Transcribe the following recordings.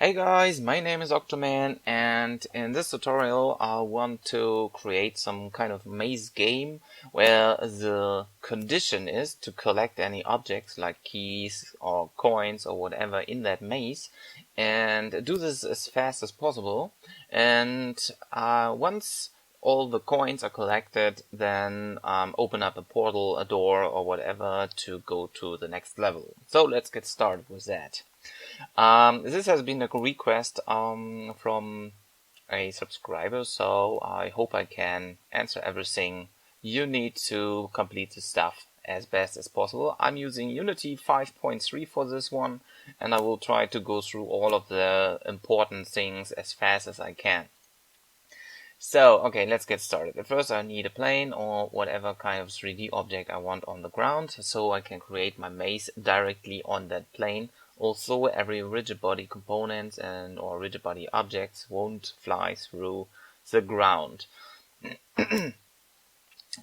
Hey guys, my name is Octoman, and in this tutorial I want to create some kind of maze game where the condition is to collect any objects like keys or coins or whatever in that maze and do this as fast as possible. And once all the coins are collected, then open up a portal, a door or whatever to go to the next level. So let's get started with that. This has been a request from a subscriber, so I hope I can answer everything you need to complete the stuff as best as possible. I'm using Unity 5.3 for this one, and I will try to go through all of the important things as fast as I can. So, okay, let's get started. At first I need a plane or whatever kind of 3D object I want on the ground, so I can create my maze directly on that plane. Also, every rigid body components or rigid body objects won't fly through the ground.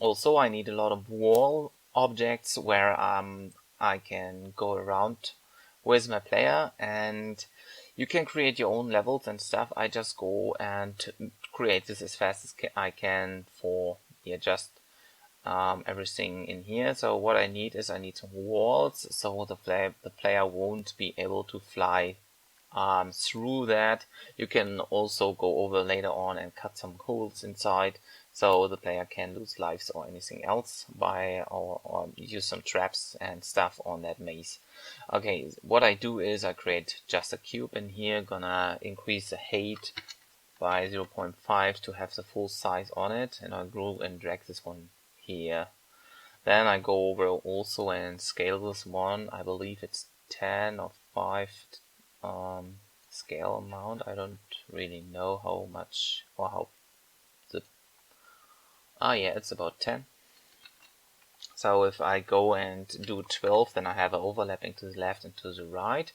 Also, I need a lot of wall objects where I can go around with my player, and you can create your own levels and stuff. I just go and create this as fast as I can for just everything in here. So what I need is some walls, so the player won't be able to fly through that. You can also go over later on and cut some holes inside, so the player can lose lives or anything else or use some traps and stuff on that maze. Okay, what I do is I create just a cube in here, gonna increase the height by 0.5 to have the full size on it, and I'll go and drag this one here. Then I go over also and scale this one. I believe it's 10 or 5 scale amount. I don't really know how much or how yeah, it's about 10. So if I go and do 12, then I have an overlapping to the left and to the right.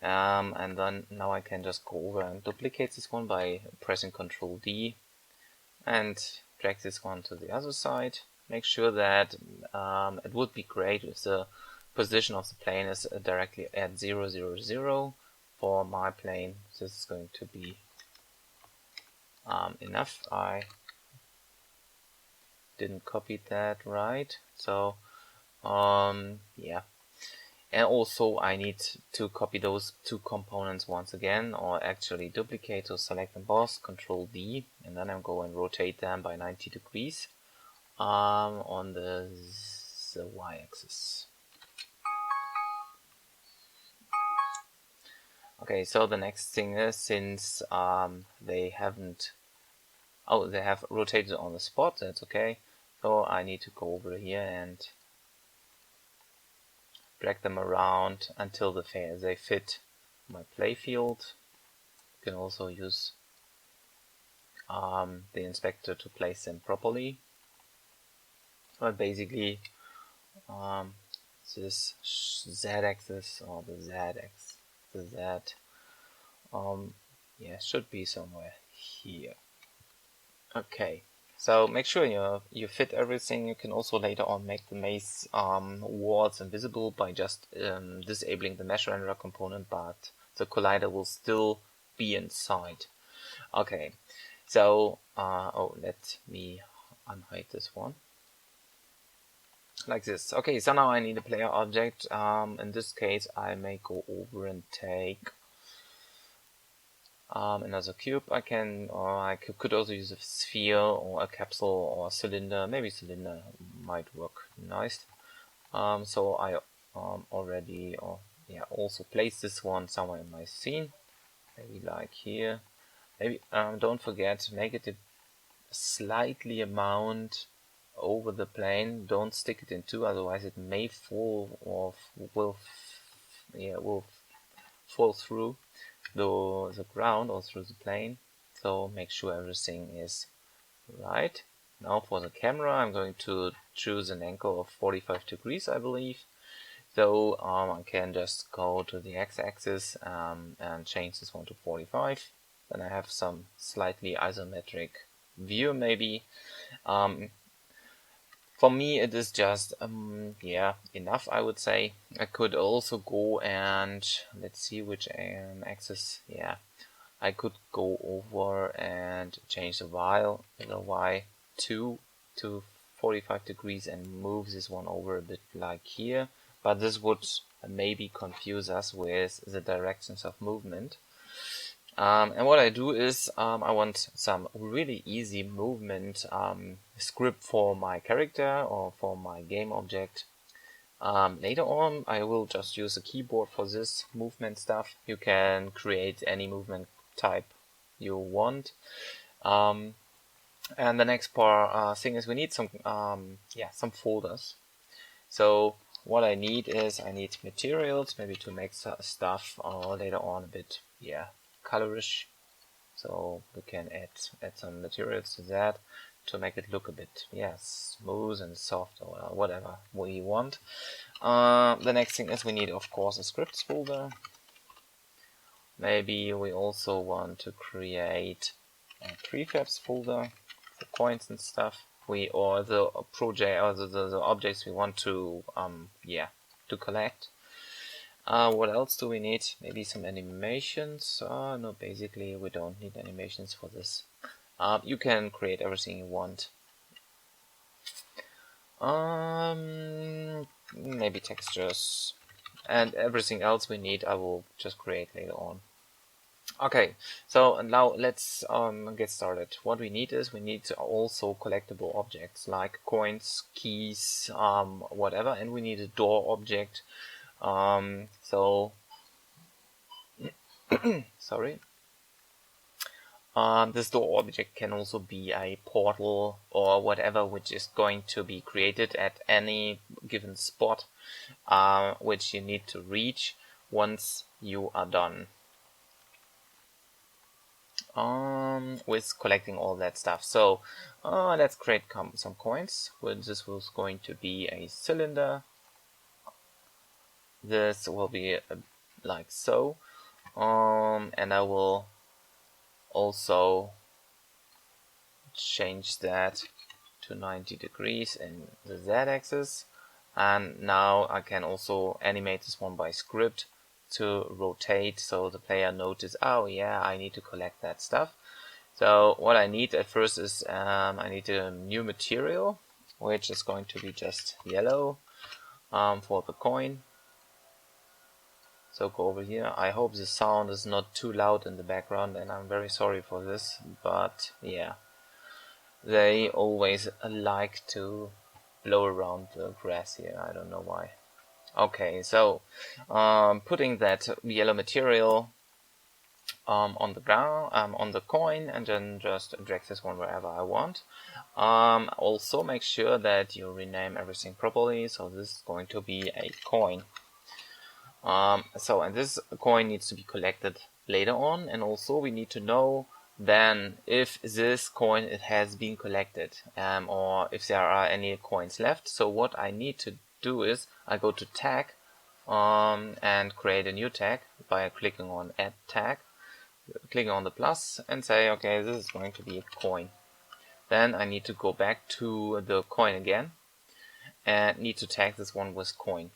And then now I can just go over and duplicate this one by pressing Ctrl D and drag this one to the other side. Make sure that it would be great if the position of the plane is directly at 0, 0, 0. For my plane, this is going to be enough. I didn't copy that right, so yeah. And also I need to copy those two components once again, or actually duplicate. So select emboss, Ctrl D, and then I'm going to rotate them by 90 degrees on the y-axis. Okay, so the next thing is, since they have rotated on the spot, that's okay. So I need to go over here and drag them around until they fit my playfield. You can also use the inspector to place them properly. But basically, this z-axis or the z, yeah, should be somewhere here. Okay, so make sure you fit everything. You can also later on make the maze walls invisible by just disabling the mesh renderer component, but the collider will still be inside. Okay, so let me unhide this one. Like this. Okay, so now I need a player object. In this case, I may go over and take another cube. I could also use a sphere or a capsule or a cylinder. Maybe cylinder might work nice. So I already also place this one somewhere in my scene. Maybe like here. Maybe don't forget, make it a slightly amount over the plane. Don't stick it in two, otherwise it may fall or will fall through the ground or through the plane. So make sure everything is right. Now for the camera, I'm going to choose an angle of 45 degrees, I believe. So I can just go to the x-axis and change this one to 45. Then I have some slightly isometric view maybe. For me, it is just, yeah, enough, I would say. I could also go and, let's see which axis, yeah. I could go over and change the Y2 to 45 degrees and move this one over a bit like here. But this would maybe confuse us with the directions of movement. And what I do is I want some really easy movement script for my character or for my game object. Later on, I will just use a keyboard for this movement stuff. You can create any movement type you want. And the next thing is we need some some folders. So what I need is I need materials, maybe to make stuff later on a bit colorish. So we can add some materials to that to make it look a bit smooth and soft or whatever we want. The next thing is we need, of course, a scripts folder. Maybe we also want to create a prefabs folder for coins and stuff. Or the project or the objects we want to to collect. What else do we need? Maybe some animations. No, basically we don't need animations for this. You can create everything you want. Maybe textures and everything else we need I will just create later on. Okay, so now let's get started. What we need is we need also collectible objects like coins, keys, whatever, and we need a door object. Sorry. This door object can also be a portal or whatever, which is going to be created at any given spot, which you need to reach once you are done with collecting all that stuff. So let's create some coins. This was going to be a cylinder. This will be like so, and I will also change that to 90 degrees in the z-axis, and now I can also animate this one by script to rotate so the player notices, oh yeah, I need to collect that stuff. So what I need at first is I need a new material, which is going to be just yellow for the coin. So go over here. I hope the sound is not too loud in the background, and I'm very sorry for this, but yeah, they always like to blow around the grass here. I don't know why. Okay, so putting that yellow material on the ground, on the coin, and then just drag this one wherever I want. Also make sure that you rename everything properly. So this is going to be a coin. And this coin needs to be collected later on, and also we need to know then if this coin has been collected, or if there are any coins left. So what I need to do is I go to tag and create a new tag by clicking on add tag, clicking on the plus and say, okay, this is going to be a coin. Then I need to go back to the coin again and need to tag this one with coin.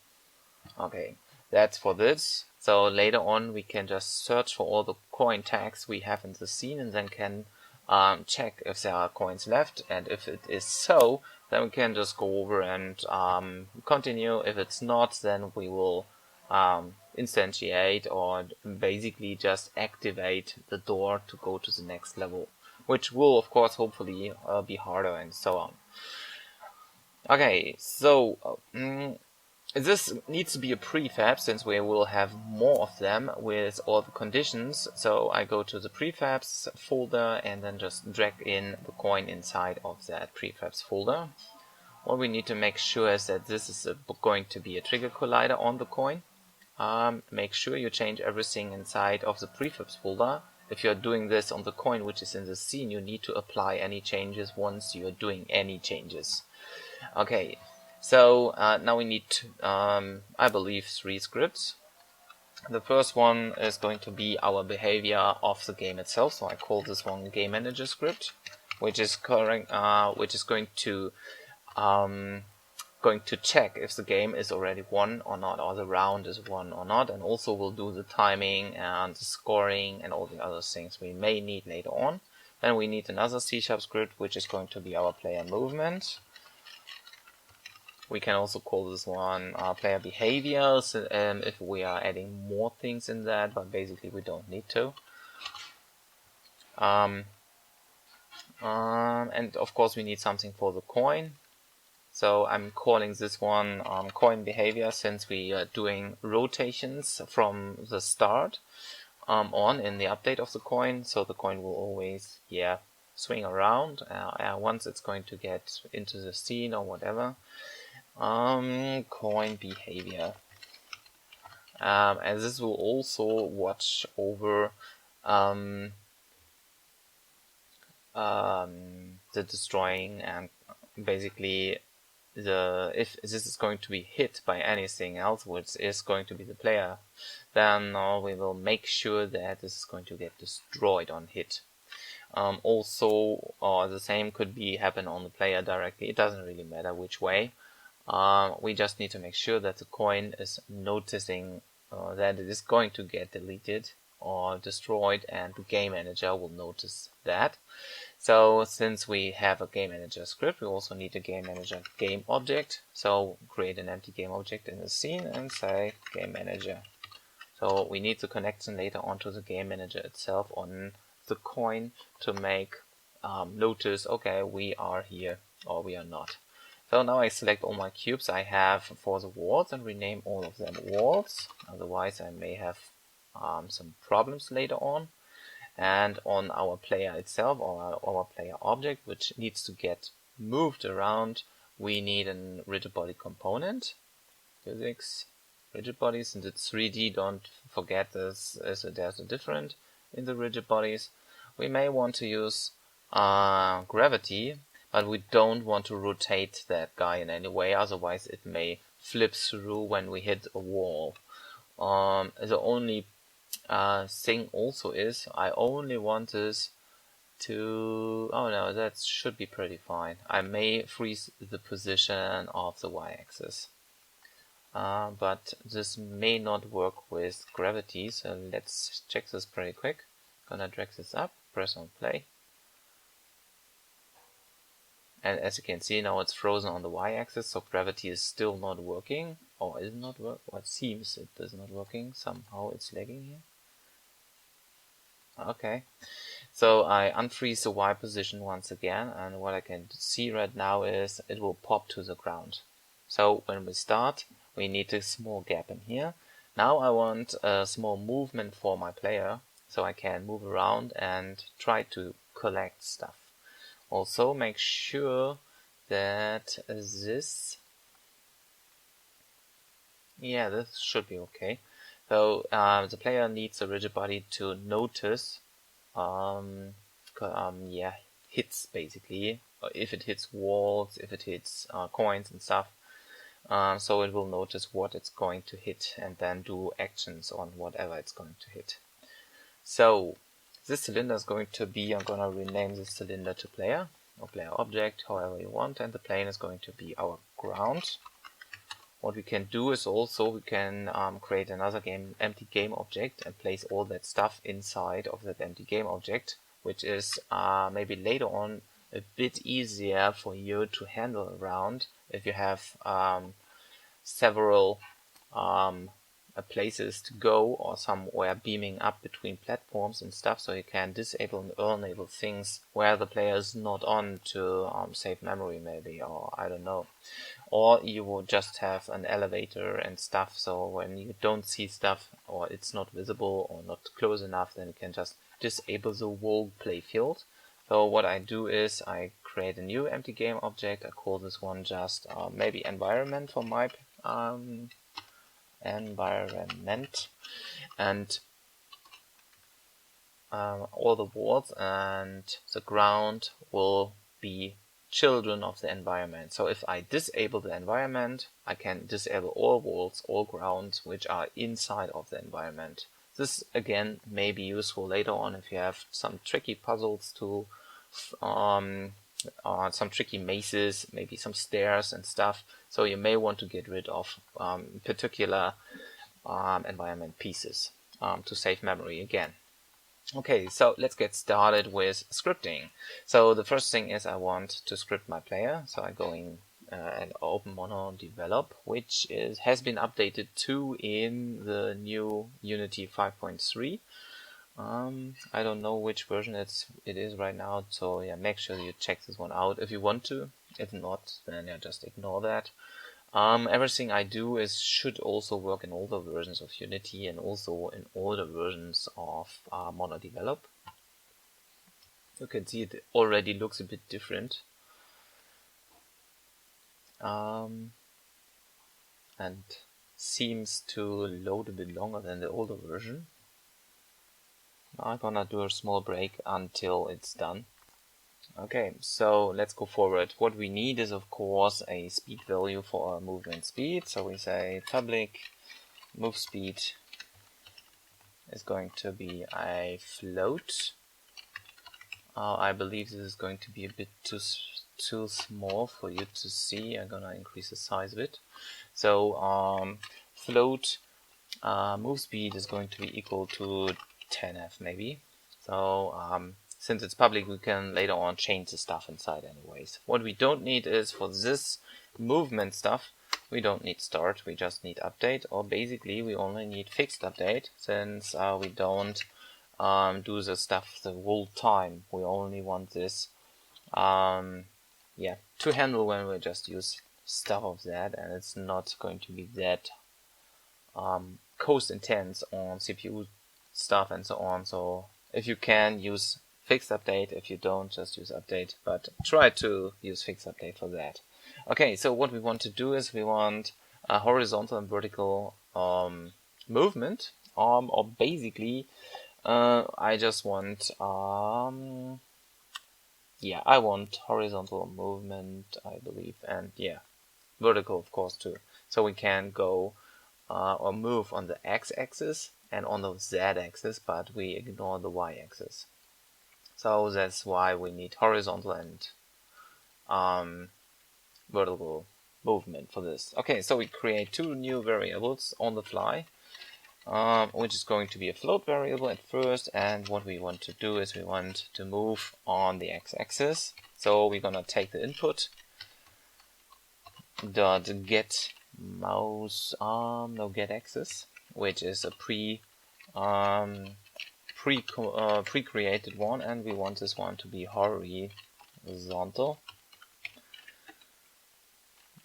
Okay, that's for this. So later on we can just search for all the coin tags we have in the scene, and then can check if there are coins left, and if it is so, then we can just go over and continue. If it's not, then we will instantiate or basically just activate the door to go to the next level, which will of course hopefully be harder and so on. Okay, so this needs to be a prefab since we will have more of them with all the conditions. So I go to the prefabs folder and then just drag in the coin inside of that prefabs folder. What we need to make sure is that this is going to be a trigger collider on the coin. Make sure you change everything inside of the prefabs folder. If you're doing this on the coin which is in the scene, you need to apply any changes once you're doing any changes. Okay. So now we need, I believe, 3 scripts. The first one is going to be our behavior of the game itself. So I call this one GameManagerScript, which is going to going to check if the game is already won or not, or the round is won or not, and also we'll do the timing and the scoring and all the other things we may need later on. Then we need another C# script, which is going to be our player movement. We can also call this one player behavior if we are adding more things in that, but basically we don't need to. And of course we need something for the coin. So I'm calling this one coin behavior, since we are doing rotations from the start on in the update of the coin. So the coin will always swing around once it's going to get into the scene or whatever. Coin behavior. And this will also watch over the destroying, and basically if this is going to be hit by anything else, which is going to be the player, then we will make sure that this is going to get destroyed on hit. Also, the same could happen on the player directly. It doesn't really matter which way. We just need to make sure that the coin is noticing that it is going to get deleted or destroyed, and the game manager will notice that. So since we have a game manager script, we also need a game manager game object. So create an empty game object in the scene and say game manager. So we need the connection later onto the game manager itself on the coin to make notice, okay, we are here or we are not. So now I select all my cubes I have for the walls and rename all of them walls. Otherwise I may have some problems later on. And on our player itself, or our player object, which needs to get moved around, we need a rigid body component. Physics, rigid bodies, and it's 3D, don't forget this, there's a difference in the rigid bodies. We may want to use gravity, but we don't want to rotate that guy in any way, otherwise it may flip through when we hit a wall. The only thing also is I only want this to, oh no, that should be pretty fine. I may freeze the position of the y-axis, but this may not work with gravity, so let's check this pretty quick. Gonna drag this up, press on play, and as you can see now it's frozen on the y-axis, so gravity is still not working, or is not working. Well, it seems it is not working, somehow it's lagging here. Okay, so I unfreeze the Y position once again, and what I can see right now is it will pop to the ground. So when we start, we need a small gap in here. Now I want a small movement for my player, so I can move around and try to collect stuff. Also make sure that this should be okay. So the player needs a rigid body to notice hits, basically, if it hits walls, if it hits coins and stuff. So it will notice what it's going to hit and then do actions on whatever it's going to hit. So this cylinder is going to be, I'm going to rename this cylinder to player or player object, however you want, and the plane is going to be our ground. What we can do is also we can create another empty game object and place all that stuff inside of that empty game object, which is maybe later on a bit easier for you to handle around if you have several places to go or somewhere beaming up between platforms and stuff, so you can disable and enable things where the player is not on to save memory maybe, or I don't know. Or you will just have an elevator and stuff, so when you don't see stuff or it's not visible or not close enough, then you can just disable the whole playfield. So what I do is I create a new empty game object. I call this one just maybe environment for my environment, and all the walls and the ground will be children of the environment. So if I disable the environment, I can disable all walls, all grounds which are inside of the environment. This again may be useful later on if you have some tricky puzzles to some tricky mazes, maybe some stairs and stuff. So you may want to get rid of particular environment pieces to save memory again. Okay, so let's get started with scripting. So the first thing is I want to script my player. So I go in and open Mono Develop, which has been updated too in the new Unity 5.3. I don't know which version it is right now, so yeah, make sure you check this one out if you want to. If not, then yeah, just ignore that. Everything I do should also work in older versions of Unity and also in older versions of Mono Develop. You can see it already looks a bit different. And seems to load a bit longer than the older version. I'm gonna do a small break until it's done. Okay, so let's go forward. What we need is, of course, a speed value for our movement speed. So we say public move speed is going to be a float. I believe this is going to be a bit too small for you to see. I'm gonna increase the size a bit. So float move speed is going to be equal to 10f maybe. So since it's public, we can later on change the stuff inside anyways. What we don't need is, for this movement stuff, we don't need start, we just need update, or basically we only need fixed update, since we don't do the stuff the whole time. We only want this to handle when we just use stuff of that, and it's not going to be that cost intense on CPU stuff and so on. So if you can, use fixed update. If you don't, just use update, but try to use fixed update for that. Okay, so what we want to do is we want a horizontal and vertical movement, or basically I just want I want horizontal movement, I believe, and yeah, vertical of course too. So we can go or move on the x-axis and on the z-axis, but we ignore the y-axis. So that's why we need horizontal and vertical movement for this. Okay, so we create two new variables on the fly, which is going to be a float variable at first, and what we want to do is we want to move on the x-axis. So we're gonna take the input dot get mouse get axis, which is a pre-created one, and we want this one to be horizontal.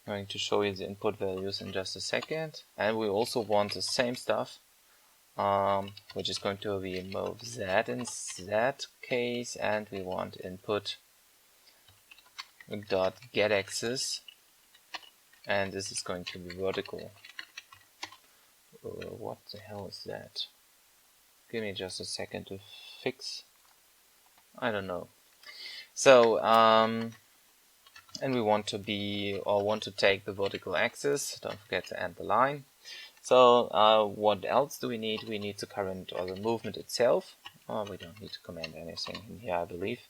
I'm going to show you the input values in just a second, and we also want the same stuff, which is going to be move z in that case, and we want input dot get axis, and this is going to be vertical. What the hell is that? Give me just a second to fix. I don't know. So and we want to take the vertical axis. Don't forget to end the line. So what else do we need? We need the current or the movement itself. We don't need to comment anything in here, I believe.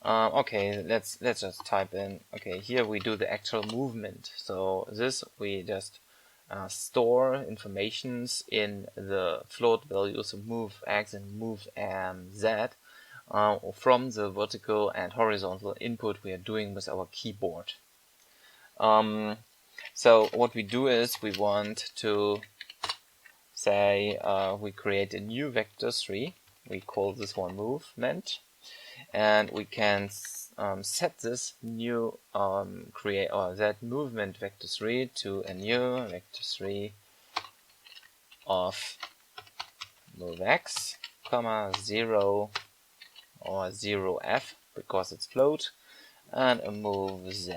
Okay, let's just type in. Okay, here we do the actual movement. So this we just store informations in the float values of move x and move z from the vertical and horizontal input we are doing with our keyboard. So what we do is we want to say we create a new vector3. We call this one movement, and we can set this new that movement vector3 to a new vector3 of move x, 0 or 0f because it's float, and a move z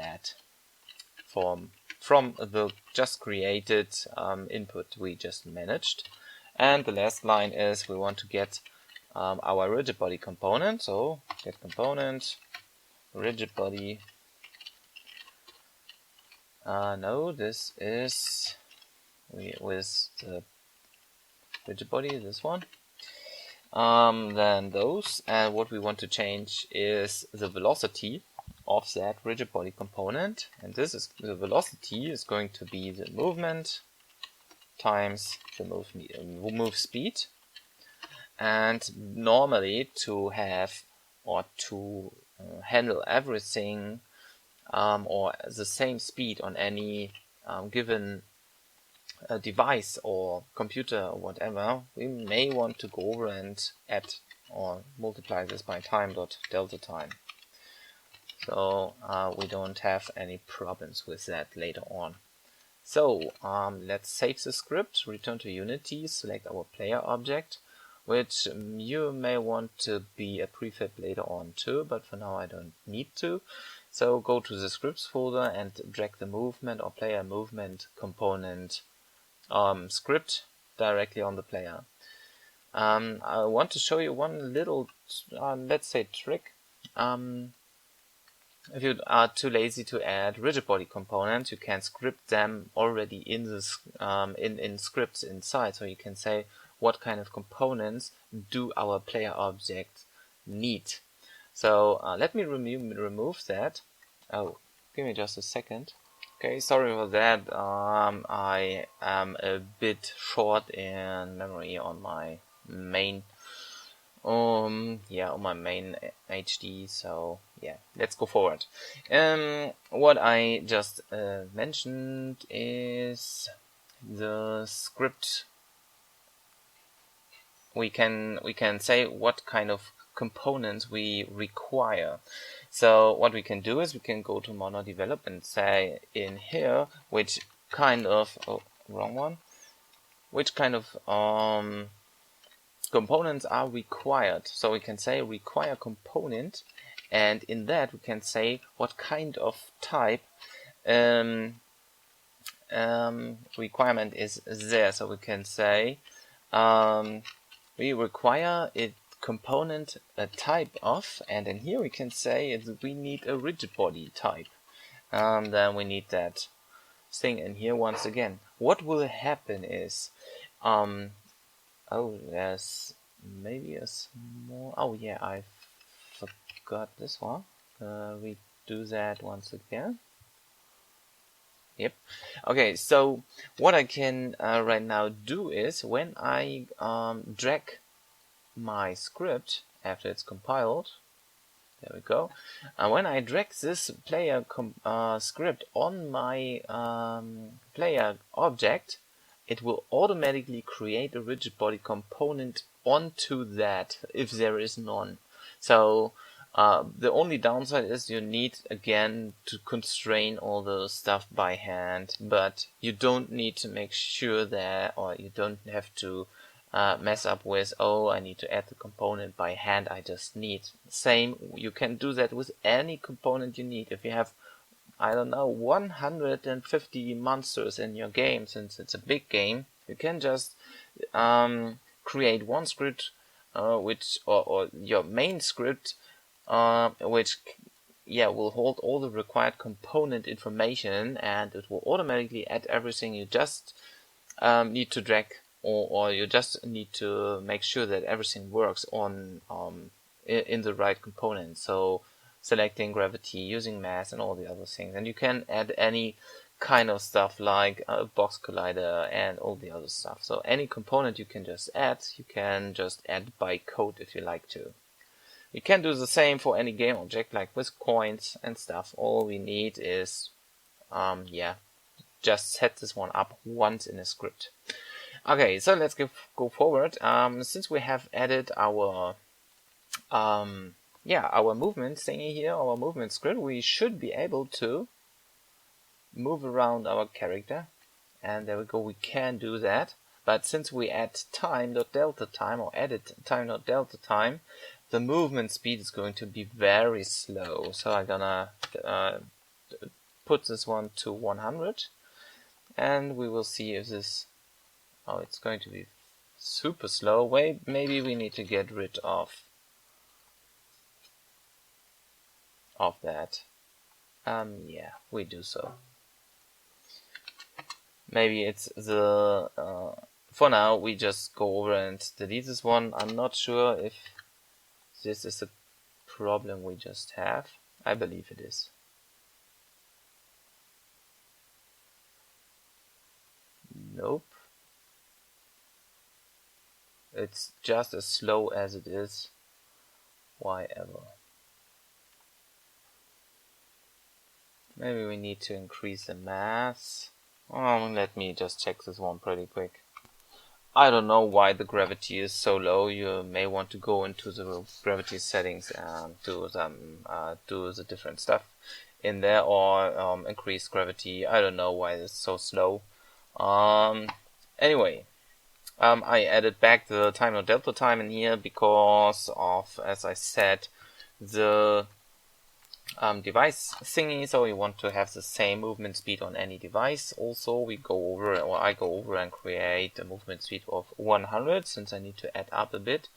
from the just created input we just managed. And the last line is we want to get our rigid body component. So get component rigid body. This is with the rigid body, this one. Then those, and what we want to change is the velocity of that rigid body component, and this is the velocity is going to be the movement times the move speed. And normally to have or to handle everything or the same speed on any given device or computer or whatever, we may want to go over and add or multiply this by time.delta time. So we don't have any problems with that later on. So let's save the script, return to Unity, select our player object, which you may want to be a prefab later on too, but for now I don't need to. So go to the scripts folder and drag the movement or player movement component script directly on the player. I want to show you one little, let's say, trick. If you are too lazy to add rigid body components, you can script them already in this in scripts inside. So you can say what kind of components do our player object need. So let me remove that. Oh, give me just a second. Okay, sorry for that. I am a bit short in memory on my main on my main HD, so yeah, let's go forward. What I just mentioned is the script. We can say what kind of components we require. So what we can do is we can go to mono develop and say in here which kind of which kind of components are required. So we can say require component, and in that we can say what kind of type requirement is there. So we can say we require a component a type of, and in here we can say we need a rigid body type. Then we need that thing in here once again. What will happen is oh, there's maybe a small... Oh yeah, I forgot this one. We do that once again. Yep. Okay, so what I can right now do is when I drag my script after it's compiled, there we go. When I drag this player script on my player object, it will automatically create a rigid body component onto that if there is none. So the only downside is you need again to constrain all the stuff by hand, but you don't need to make sure that, or you don't have to mess up with, oh, I need to add the component by hand, I just need. Same, you can do that with any component you need. If you have, I don't know, 150 monsters in your game, since it's a big game, you can just create one script which or your main script which will hold all the required component information, and it will automatically add everything. You just need to drag or you just need to make sure that everything works on in the right component. So selecting gravity, using mass, and all the other things. And you can add any kind of stuff like a box collider and all the other stuff. So any component you can just add by code if you like to. You can do the same for any game object, like with coins and stuff. All we need is just set this one up once in a script. Okay, so let's go forward. Since we have added our our movement thingy here, our movement script, we should be able to move around our character. And there we go, we can do that. But since we add time.delta time or added time.delta time, the movement speed is going to be very slow. So I'm gonna put this one to 100, and we will see if this, it's going to be super slow. Maybe we need to get rid of that. We do so. Maybe it's the for now we just go over and delete this one. I'm not sure if this is a problem we just have. I believe it is. Nope. It's just as slow as it is. Why ever? Maybe we need to increase the mass. Let me just check this one pretty quick. I don't know why the gravity is so low. You may want to go into the gravity settings and do the different stuff in there, or increase gravity. I don't know why it's so slow. Anyway, I added back the time or delta time in here because of, as I said, the device thingy. So we want to have the same movement speed on any device. Also, I go over and create a movement speed of 100 since I need to add up a bit.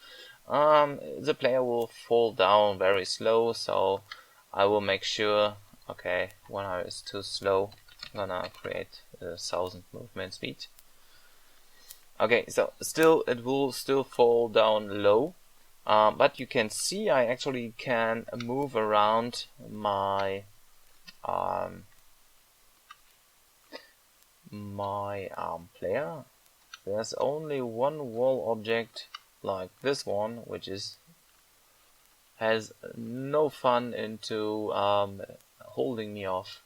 The player will fall down very slow, so I will make sure. Okay, 100 is too slow. I'm gonna create 1000 movement speed. Okay, so it will still fall down low, but you can see I actually can move around my player. There's only one wall object like this one, which has no fun into holding me off,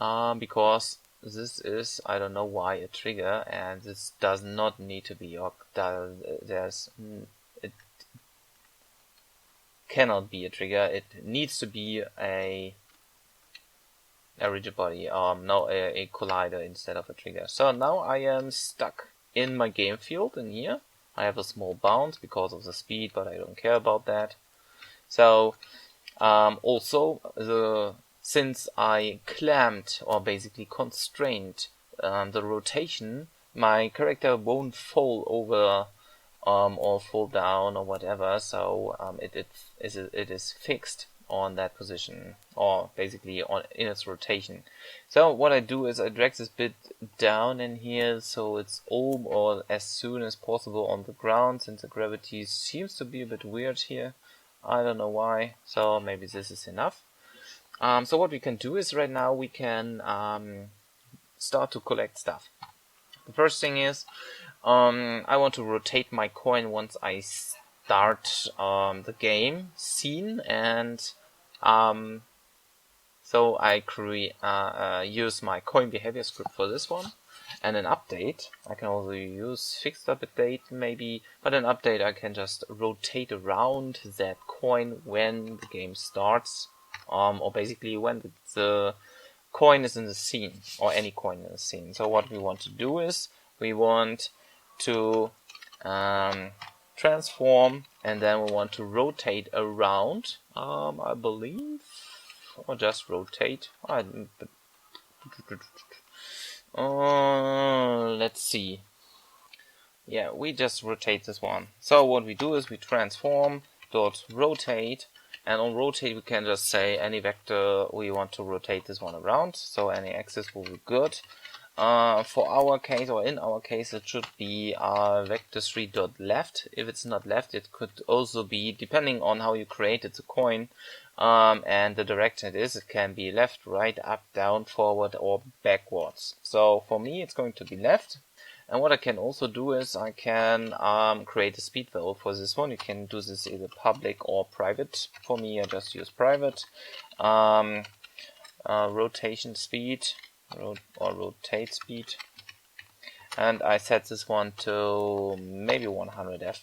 because this is, I don't know why, a trigger, and this does not need to be it cannot be a trigger. It needs to be a rigid body, a collider instead of a trigger. So now I am stuck in my game field in here. I have a small bounce because of the speed, but I don't care about that. So also since I clamped, or basically constrained, the rotation, my character won't fall over or fall down or whatever. So it is fixed on that position, or basically in its rotation. So what I do is I drag this bit down in here so it's all or as soon as possible on the ground, since the gravity seems to be a bit weird here. I don't know why, so maybe this is enough. So what we can do is right now we can start to collect stuff. The first thing is I want to rotate my coin once I start the game scene, and so I use my coin behavior script for this one. And an update, I can also use fixed update maybe, but an update I can just rotate around that coin when the game starts, or basically when the coin is in the scene, or any coin in the scene. So what we want to do is we want to transform, and then we want to rotate around, I believe, or just rotate. Let's see. Yeah, we just rotate this one. So what we do is we transform dot rotate, and on rotate we can just say any vector we want to rotate this one around. So any axis will be good. For our case, or in our case, it should be vector3.left. If it's not left, it could also be, depending on how you created the coin and the direction it is, it can be left, right, up, down, forward, or backwards. So for me, it's going to be left. And what I can also do is I can create a speed value for this one. You can do this either public or private. For me, I just use private. Rotation speed, or rotate speed, and I set this one to maybe 100f.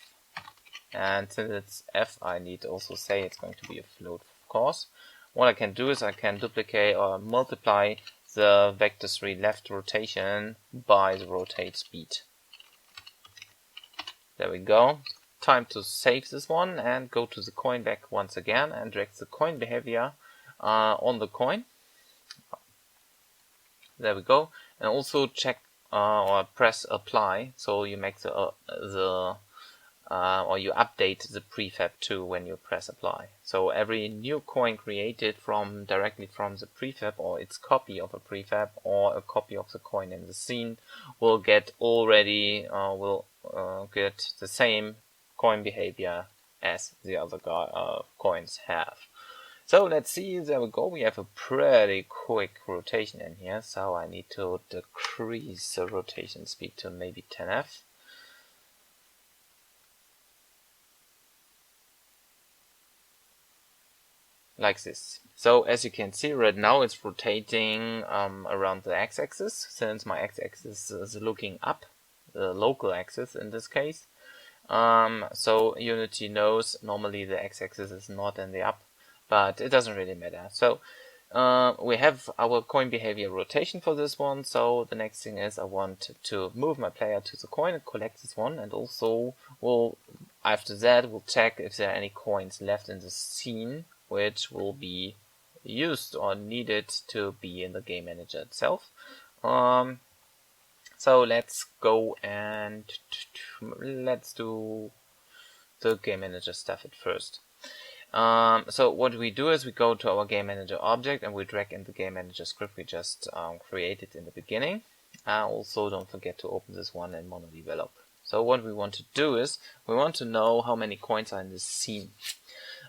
And since it's f, I need to also say it's going to be a float, of course. What I can do is I can duplicate or multiply the vector3 left rotation by the rotate speed. There we go. Time to save this one and go to the coin back once again and drag the coin behavior on the coin. There we go. And also check or press apply, so you make or you update the prefab too when you press apply. So every new coin created directly from the prefab, or its copy of a prefab, or a copy of the coin in the scene, will get get the same coin behavior as the other coins have. So let's see, there we go. We have a pretty quick rotation in here, so I need to decrease the rotation speed to maybe 10F. Like this. So as you can see right now, it's rotating around the x-axis, since my x-axis is looking up, the local axis in this case. So Unity knows normally the x-axis is not in the up, but it doesn't really matter. So we have our coin behavior rotation for this one. So the next thing is I want to move my player to the coin and collect this one, and also after that we'll check if there are any coins left in the scene which will be used or needed to be in the game manager itself. So let's go and let's do the game manager stuff at first. So what we do is we go to our game manager object and we drag in the game manager script we just created in the beginning. Also don't forget to open this one in MonoDevelop. So what we want to do is we want to know how many coins are in this scene.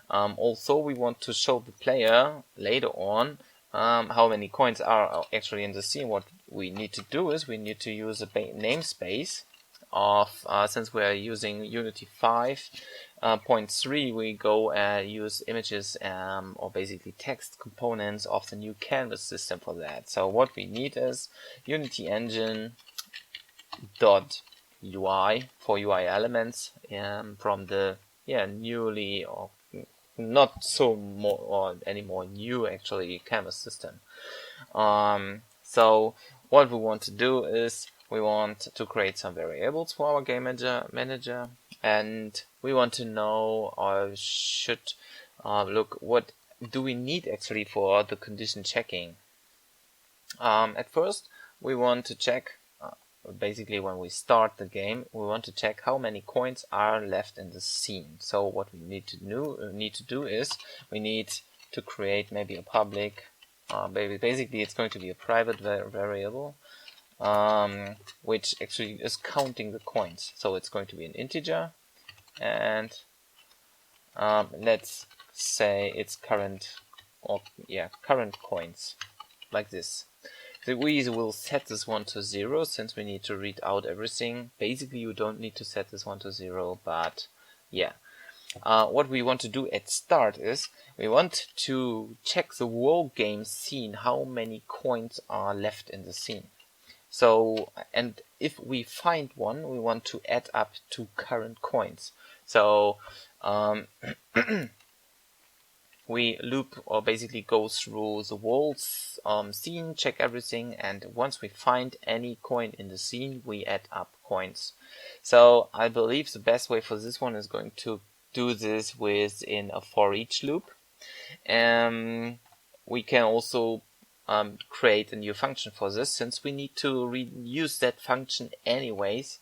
Also we want to show the player later on how many coins are actually in the scene. What we need to do is we need to use a namespace of, since we are using Unity 5.3, we go use images or basically text components of the new canvas system for that. So what we need is Unity Engine .UI for UI elements from the newly or not so more or anymore new actually canvas system. So what we want to do is we want to create some variables for our game manager, and we want to know or should look what do we need actually for the condition checking. At first we want to check basically when we start the game, we want to check how many coins are left in the scene. So what we need to do is we need to create maybe a public, basically it's going to be a private variable, which actually is counting the coins. So it's going to be an integer, and let's say it's current coins, like this. So we will set this one to 0 since we need to read out everything. Basically you don't need to set this one to 0, but yeah. What we want to do at start is we want to check the whole game scene, how many coins are left in the scene. So, and if we find one, we want to add up to current coins. So we loop or basically go through the whole scene, check everything, and once we find any coin in the scene, we add up coins. So I believe the best way for this one is going to do this within a for each loop. We can also create a new function for this, since we need to use that function anyways.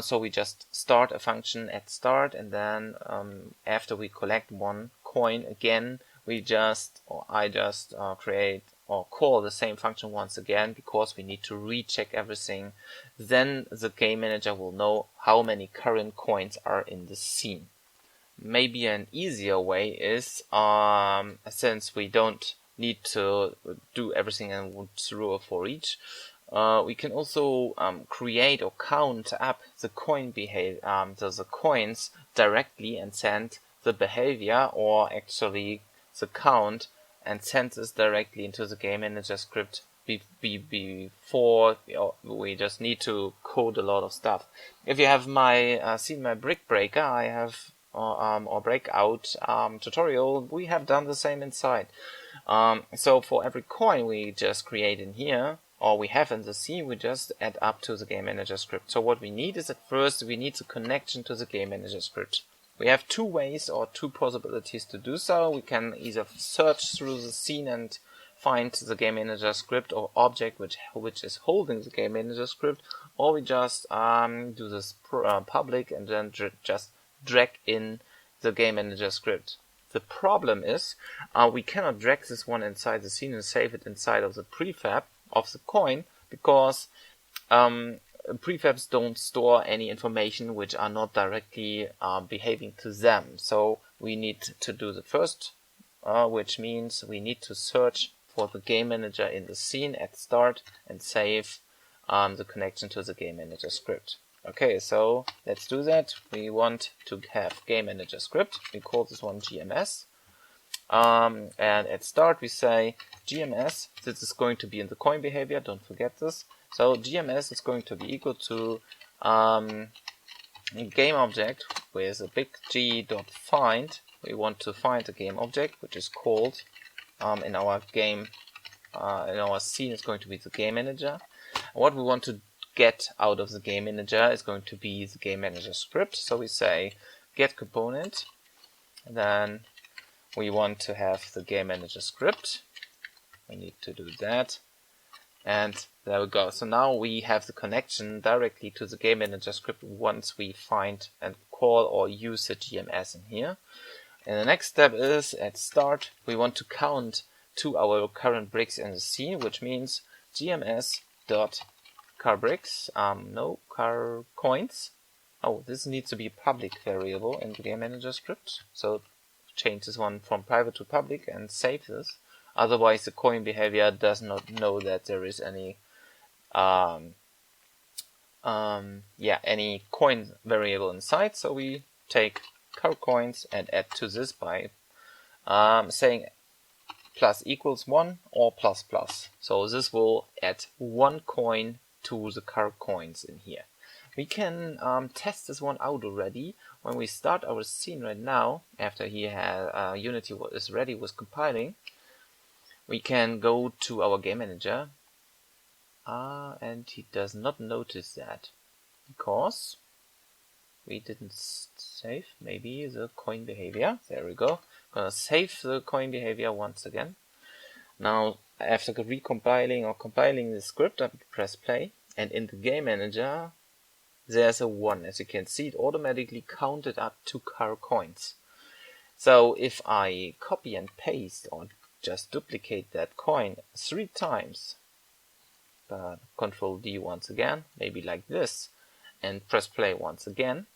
So we just start a function at start, and then after we collect one coin again, I just create or call the same function once again, because we need to recheck everything. Then the game manager will know how many current coins are in the scene. Maybe an easier way is, since we don't need to do everything and through a for each, we can also create or count up the coin the coins directly and send the behavior or actually the count and send this directly into the game manager script before we just need to code a lot of stuff. If you have seen my brick breaker, I have or breakout tutorial, we have done the same inside. So for every coin we just create in here, or we have in the scene, we just add up to the game manager script. So what we need is, at first we need the connection to the game manager script. We have two ways or two possibilities to do so. We can either search through the scene and find the game manager script or object which is holding the game manager script, or we just do this public and then just drag in the game manager script. The problem is we cannot drag this one inside the scene and save it inside of the prefab of the coin, because prefabs don't store any information which are not directly behaving to them. So we need to do the first which means we need to search for the game manager in the scene at start and save the connection to the game manager script. Okay, so let's do that. We want to have game manager script. We call this one GMS. And at start we say GMS. This is going to be in the coin behavior. Don't forget this. So GMS is going to be equal to game object with a big G dot find. We want to find a game object which is called in our game in our scene is going to be the game manager. And what we want to get out of the game manager is going to be the game manager script. So we say get component, and then we want to have the game manager script. We need to do that, and there we go. So now we have the connection directly to the game manager script once we find and call or use the GMS in here. And the next step is at start we want to count to our current bricks in the scene, which means GMS dot car bricks, no car coins. Oh, this needs to be a public variable in the game manager script. So change this one from private to public and save this. Otherwise the coin behavior does not know that there is any any coin variable inside. So we take car coins and add to this by saying plus equals 1 or plus plus. So this will add 1 coin to the car coins in here. We can test this one out already when we start our scene right now. After he has Unity is ready with compiling, we can go to our game manager, and he does not notice that because we didn't save maybe the coin behavior. There we go. Gonna save the coin behavior once again. Now after recompiling or compiling the script, I press play, and in the game manager there's a 1. As you can see, it automatically counted up 2 car coins. So if I copy and paste or just duplicate that coin 3 times, Control D once again, maybe like this, and press play once again,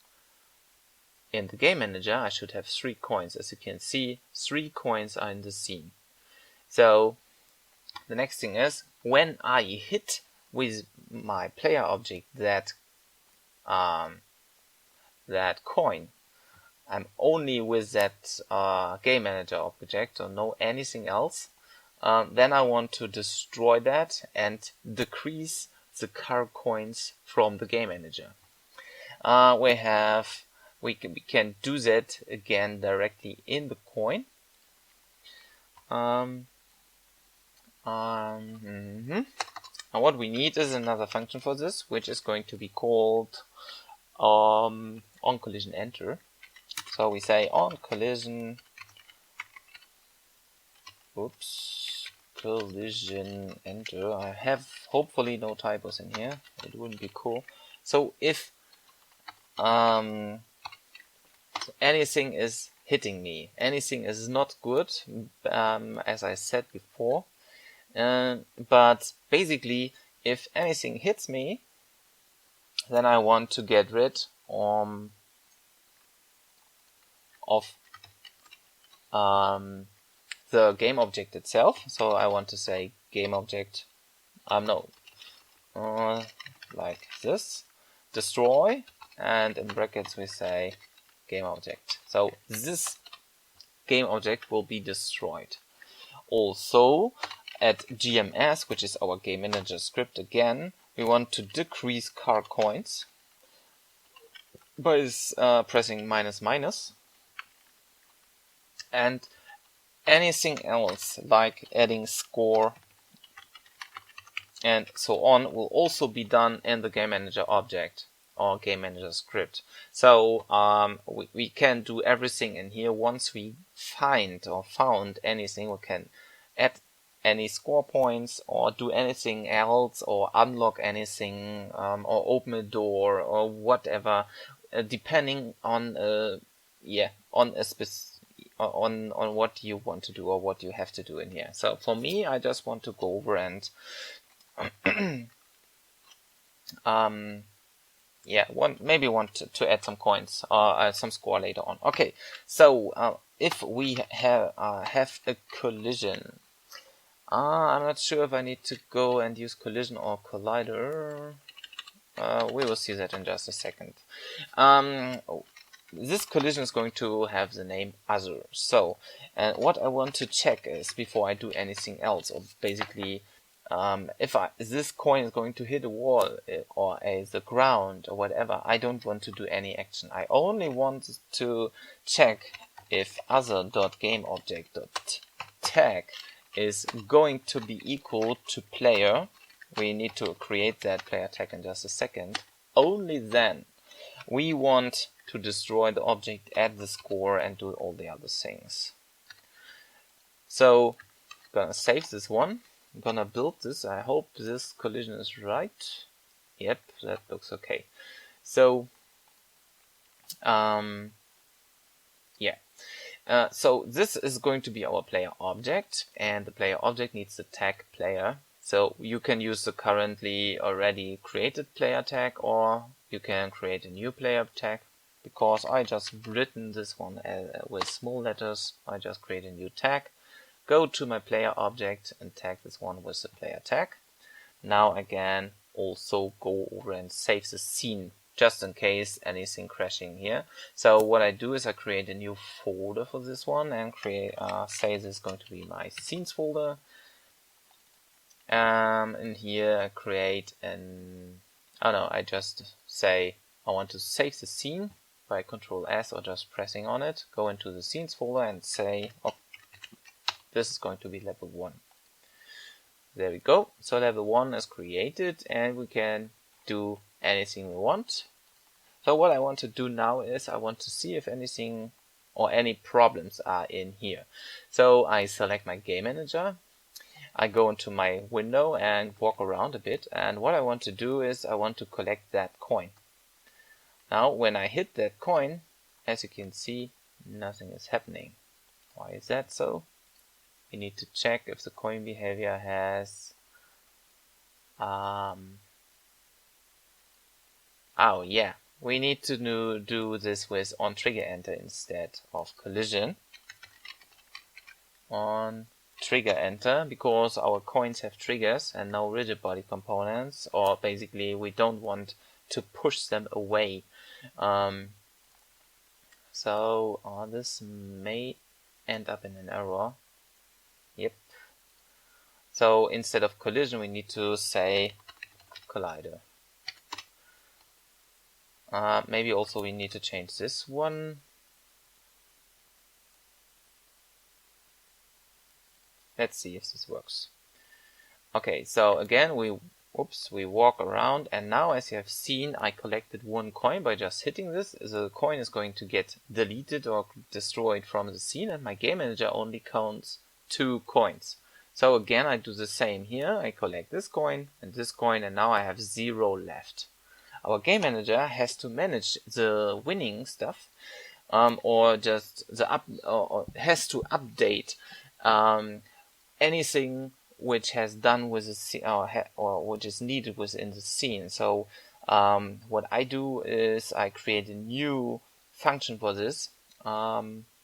in the game manager I should have 3 coins. As you can see, 3 coins are in the scene. So the next thing is, when I hit with my player object that coin, I'm only with that game manager object or no anything else. Then I want to destroy that and decrease the car coins from the game manager. We can do that again directly in the coin. And what we need is another function for this, which is going to be called on collision enter. So we say on collision, collision enter. I have hopefully no typos in here. It wouldn't be cool. So if anything is hitting me, anything is not good, as I said before. But basically, if anything hits me, then I want to get rid of the game object itself. So I want to say game object, like this, destroy, and in brackets we say game object. So this game object will be destroyed. Also, at GMS, which is our game manager script again, we want to decrease car coins by pressing minus, and anything else like adding score and so on will also be done in the game manager object or game manager script. So we can do everything in here. Once we find or found anything, we can add any score points or do anything else or unlock anything or open a door or whatever, depending on on what you want to do or what you have to do in here. So for me, I just want to go over and want to add some coins or some score later on. Okay, so if we have a collision, I'm not sure if I need to go and use collision or collider. We will see that in just a second. This collision is going to have the name other. So, what I want to check is, before I do anything else, or basically, if this coin is going to hit a wall or the ground or whatever, I don't want to do any action. I only want to check if other.gameObject.tag is going to be equal to player. We need to create that player tag in just a second. Only then we want to destroy the object, add the score, and do all the other things. So I'm gonna save this one. I'm gonna build this. I hope this collision is right. Yep, that looks okay. So so this is going to be our player object, and the player object needs the tag player. So you can use the currently already created player tag, or you can create a new player tag. Because I just written this one with small letters, I just create a new tag. Go to my player object and tag this one with the player tag. Now again, also go over and save the scene, just in case anything crashing here. So what I do is I create a new folder for this one and say this is going to be my scenes folder. And here I create I just say I want to save the scene by Control S or just pressing on it. Go into the scenes folder and say, oh, this is going to be level 1. There we go. So level 1 is created and we can do anything we want. So what I want to do now is I want to see if anything or any problems are in here. So I select my game manager. I go into my window and walk around a bit, and what I want to do is I want to collect that coin. Now when I hit that coin, as you can see, nothing is happening. Why is that so? You need to check if the coin behavior has oh yeah, we need to do this with on trigger enter instead of collision. On trigger enter, because our coins have triggers and no rigid body components, or basically we don't want to push them away. So this may end up in an error. Yep. So instead of collision, we need to say collider. Maybe also we need to change this one. Let's see if this works. Okay, so again we walk around, and now as you have seen, I collected one coin by just hitting this. The coin is going to get deleted or destroyed from the scene, and my game manager only counts 2 coins. So again, I do the same here. I collect this coin, and now I have 0 left. Our game manager has to manage the winning stuff, or just or has to update anything which has done with the scene, or which is needed within the scene. So what I do is I create a new function for this.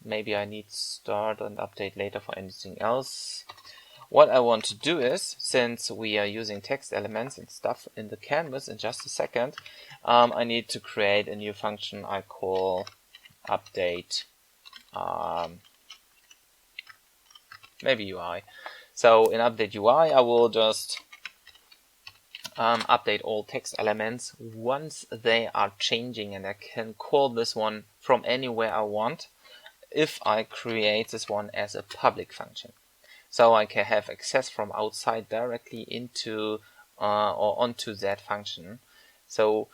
Maybe I need start and update later for anything else. What I want to do is, since we are using text elements and stuff in the canvas in just a second, I need to create a new function I call update maybe UI. So in update UI, I will just update all text elements once they are changing, and I can call this one from anywhere I want if I create this one as a public function. So I can have access from outside directly into or onto that function. So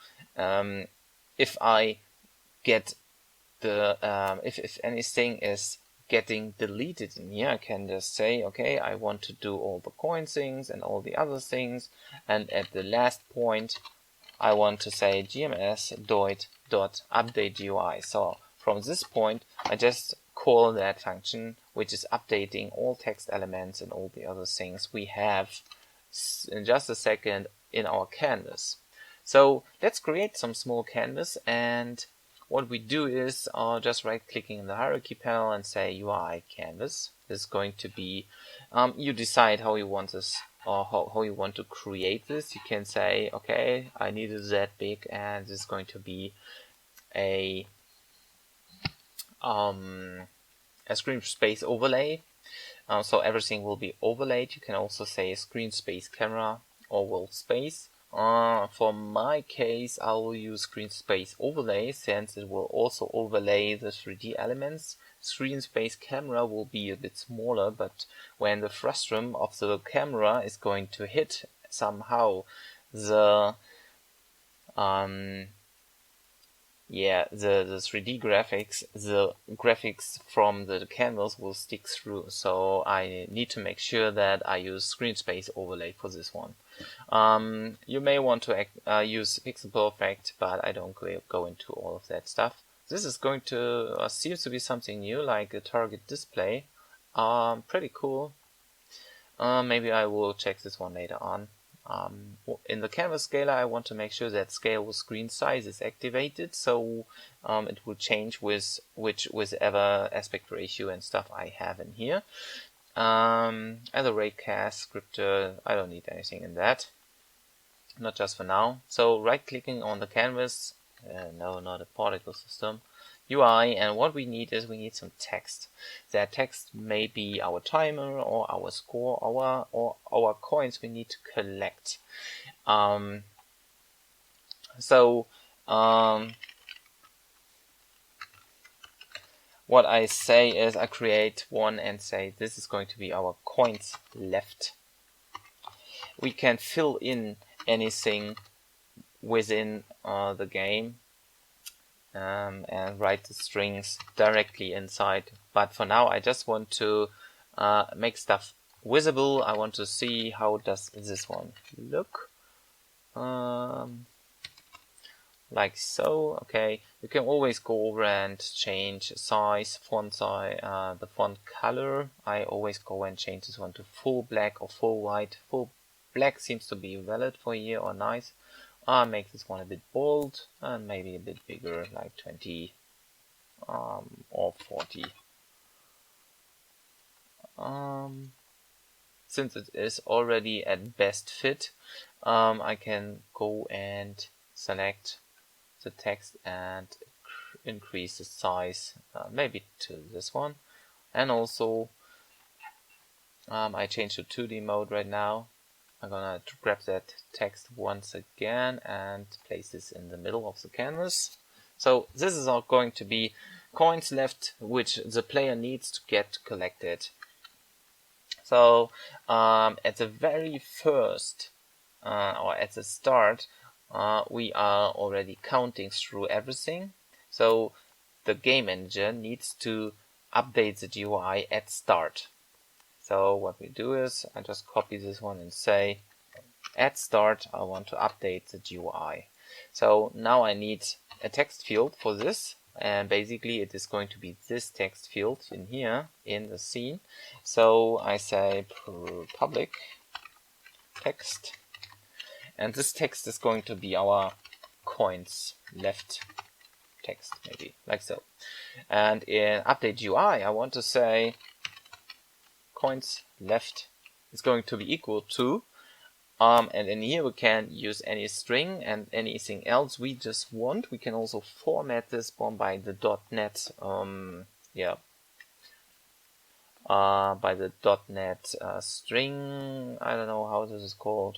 if I get if anything is getting deleted in here, I can just say, okay, I want to do all the coin things and all the other things, and at the last point I want to say gms.updateUI. So from this point I just call that function, which is updating all text elements and all the other things we have in just a second in our canvas. So let's create some small canvas, and what we do is just right clicking in the hierarchy panel and say UI canvas. This is going to be, you decide how you want this, or how you want to create this. You can say, okay, I need it that big, and this is going to be a screen space overlay. So everything will be overlaid. You can also say screen space camera or world space. For my case, I will use screen space overlay, since it will also overlay the 3D elements. Screen space camera will be a bit smaller, but when the frustum of the camera is going to hit somehow the the 3D graphics, the graphics from the canvas will stick through. So I need to make sure that I use screen space overlay for this one. You may want to use Pixel Perfect, but I don't go into all of that stuff. This is going to seems to be something new, like a target display. Pretty cool. Maybe I will check this one later on. In the canvas scaler, I want to make sure that scale with screen size is activated, so it will change with whichever aspect ratio and stuff I have in here. And the raycast scripter, I don't need anything in that, not just for now. So right clicking on the canvas, no, not a particle system, UI, and what we need is we need some text. That text may be our timer or our score or our coins we need to collect. What I say is I create one and say this is going to be our coins left. We can fill in anything within the game and write the strings directly inside. But for now, I just want to make stuff visible. I want to see how does this one look. Like so. Okay, you can always go over and change size, font size, the font color. I always go and change this one to full black or full white. Full black seems to be valid for here, or nice. Make this one a bit bold and maybe a bit bigger, like 20 or 40. Since it is already at best fit, I can go and select the text and increase the size, maybe to this one. And also, I changed to 2D mode right now. I'm gonna grab that text once again and place this in the middle of the canvas. So this is all going to be coins left, which the player needs to get collected. So at the very first, or at the start, we are already counting through everything. So the game manager needs to update the GUI at start. So what we do is I just copy this one and say at start I want to update the GUI. So now I need a text field for this, and basically it is going to be this text field in here in the scene. So I say public text, and this text is going to be our coins left text, maybe like so. And in update GUI I want to say coins left is going to be equal to, and in here we can use any string and anything else we just want. We can also format this one by the .NET, by the .NET string. I don't know how this is called.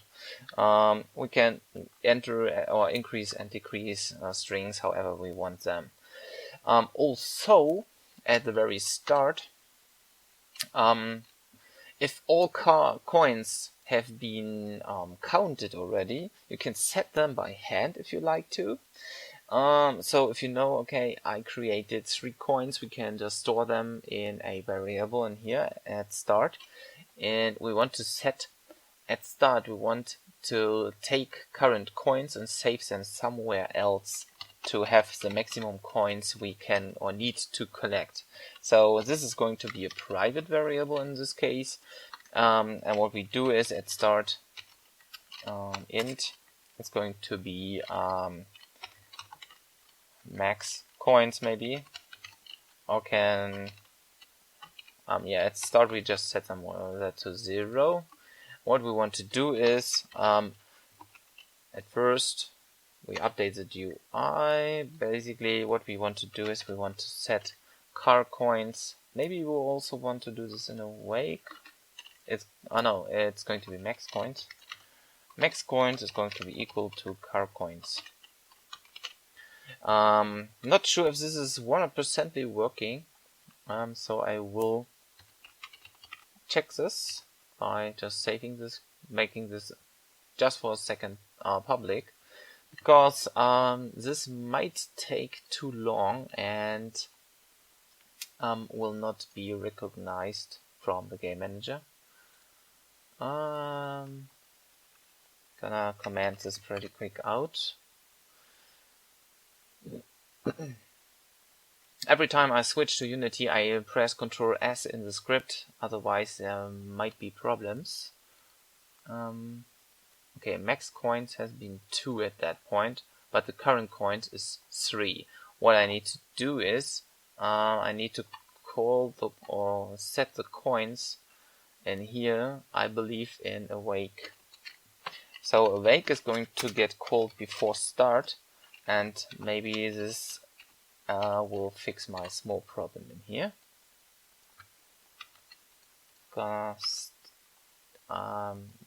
We can enter or increase and decrease strings however we want them. Also, at the very start, if all coins have been counted already, you can set them by hand if you like to. So if you know, okay, I created 3 coins, we can just store them in a variable in here at start. And we want to set at start, we want to take current coins and save them somewhere else to have the maximum coins we can or need to collect. So this is going to be a private variable in this case. And what we do is at start int, it's going to be max coins maybe, or can yeah, at start we just set them that to 0. What we want to do is at first we update the UI. Basically what we want to do is we want to set car coins. Maybe we'll also want to do this in awake. It's no, it's going to be max coins. Max coins is going to be equal to car coins. Not sure if this is 100% working, so I will check this by just saving this, making this just for a second public, because this might take too long and will not be recognized from the game manager. Gonna comment this pretty quick out. Every time I switch to Unity, I press Ctrl S in the script, otherwise there might be problems. Okay, max coins has been 2 at that point, but the current coins is 3. What I need to do is I need to call the or set the coins, and here I believe in awake. So awake is going to get called before start, and maybe this will fix my small problem in here.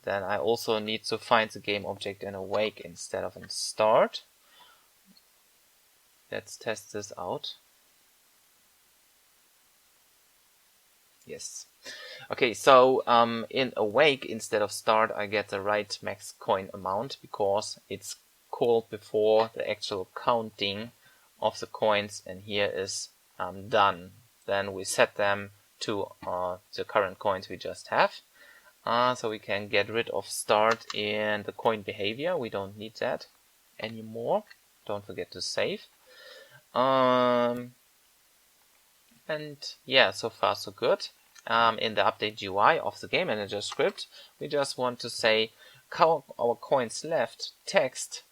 Then I also need to find the game object in awake instead of in start. Let's test this out. Yes. Okay, so in awake instead of start I get the right max coin amount because it's called before the actual counting of the coins, and here is done. Then we set them to the current coins we just have. So we can get rid of start in the coin behavior. We don't need that anymore. Don't forget to save. And yeah, so far so good. In the update UI of the game manager script, we just want to say our coinsLeft.text.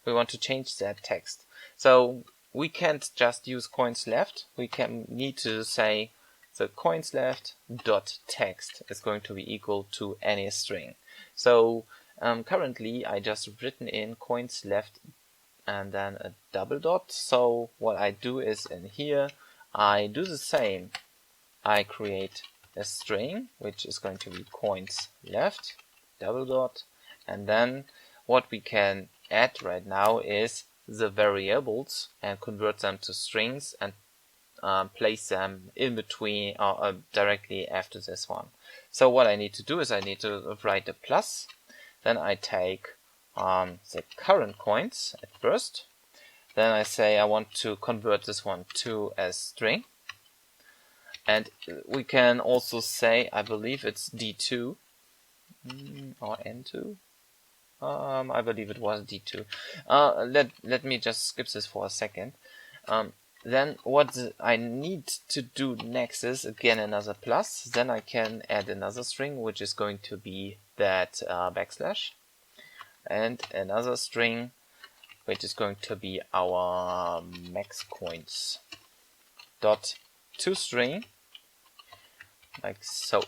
We want to change that text. So we can't just use coinsLeft. We need to say the coinsLeft.text is going to be equal to any string. So currently I just written in coinsLeft and then a double dot. So what I do is in here I do the same. I create a string which is going to be coinsLeft double dot, and then what we can add right now is the variables and convert them to strings and place them in between or directly after this one. So what I need to do is I need to write a plus, then I take the current coins at first, then I say I want to convert this one to a string, and we can also say, I believe it's D2 or N2. I believe it was D2. Let me just skip this for a second. Then what I need to do next is again another plus. Then I can add another string, which is going to be that backslash, and another string, which is going to be our max coins dot toString, like so.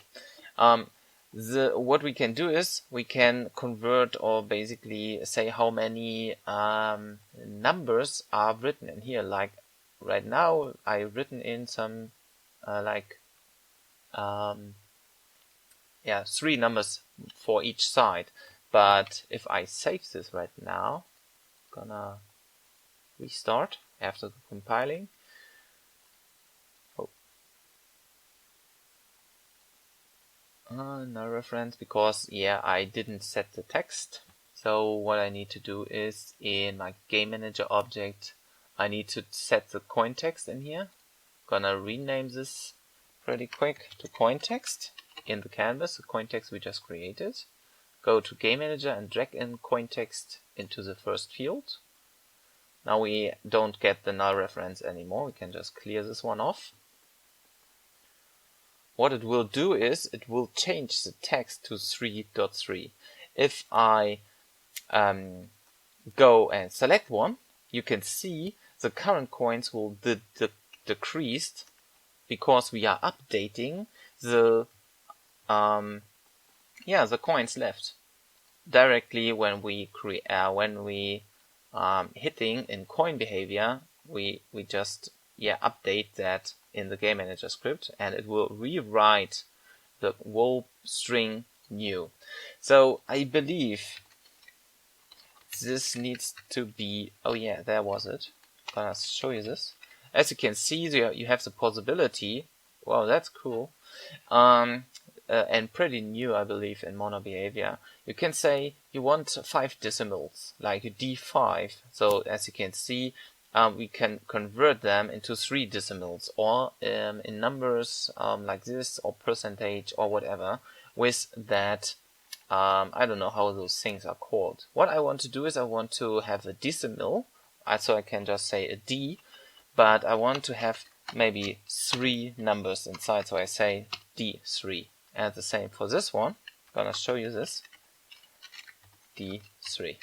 What we can do is we can convert or basically say how many numbers are written in here. Like right now I've written in some 3 numbers for each side. But if I save this right now, gonna restart after compiling. No reference because I didn't set the text. So what I need to do is in my game manager object I need to set the coin text in here. Gonna rename this pretty quick to coin text in the canvas, the coin text we just created. Go to game manager and drag in coin text into the first field. Now we don't get the null reference anymore. We can just clear this one off. What it will do is it will change the text to 3.3. If I go and select one, you can see the current coins will decrease because we are updating the the coins left directly when we hitting in coin behavior. We just update that in the game manager script, and it will rewrite the whole string new. So I believe this needs to be, oh yeah, there was it. I'm gonna show you this. As you can see, you have the possibility. Wow, that's cool. And pretty new, I believe, in mono behavior. You can say you want 5 decimals, like D5. So as you can see, we can convert them into 3 decimals, or in numbers like this, or percentage, or whatever, with that. I don't know how those things are called. What I want to do is I want to have a decimal, so I can just say a D, but I want to have maybe 3 numbers inside, so I say D3. And the same for this one. I'm gonna show you this. D3.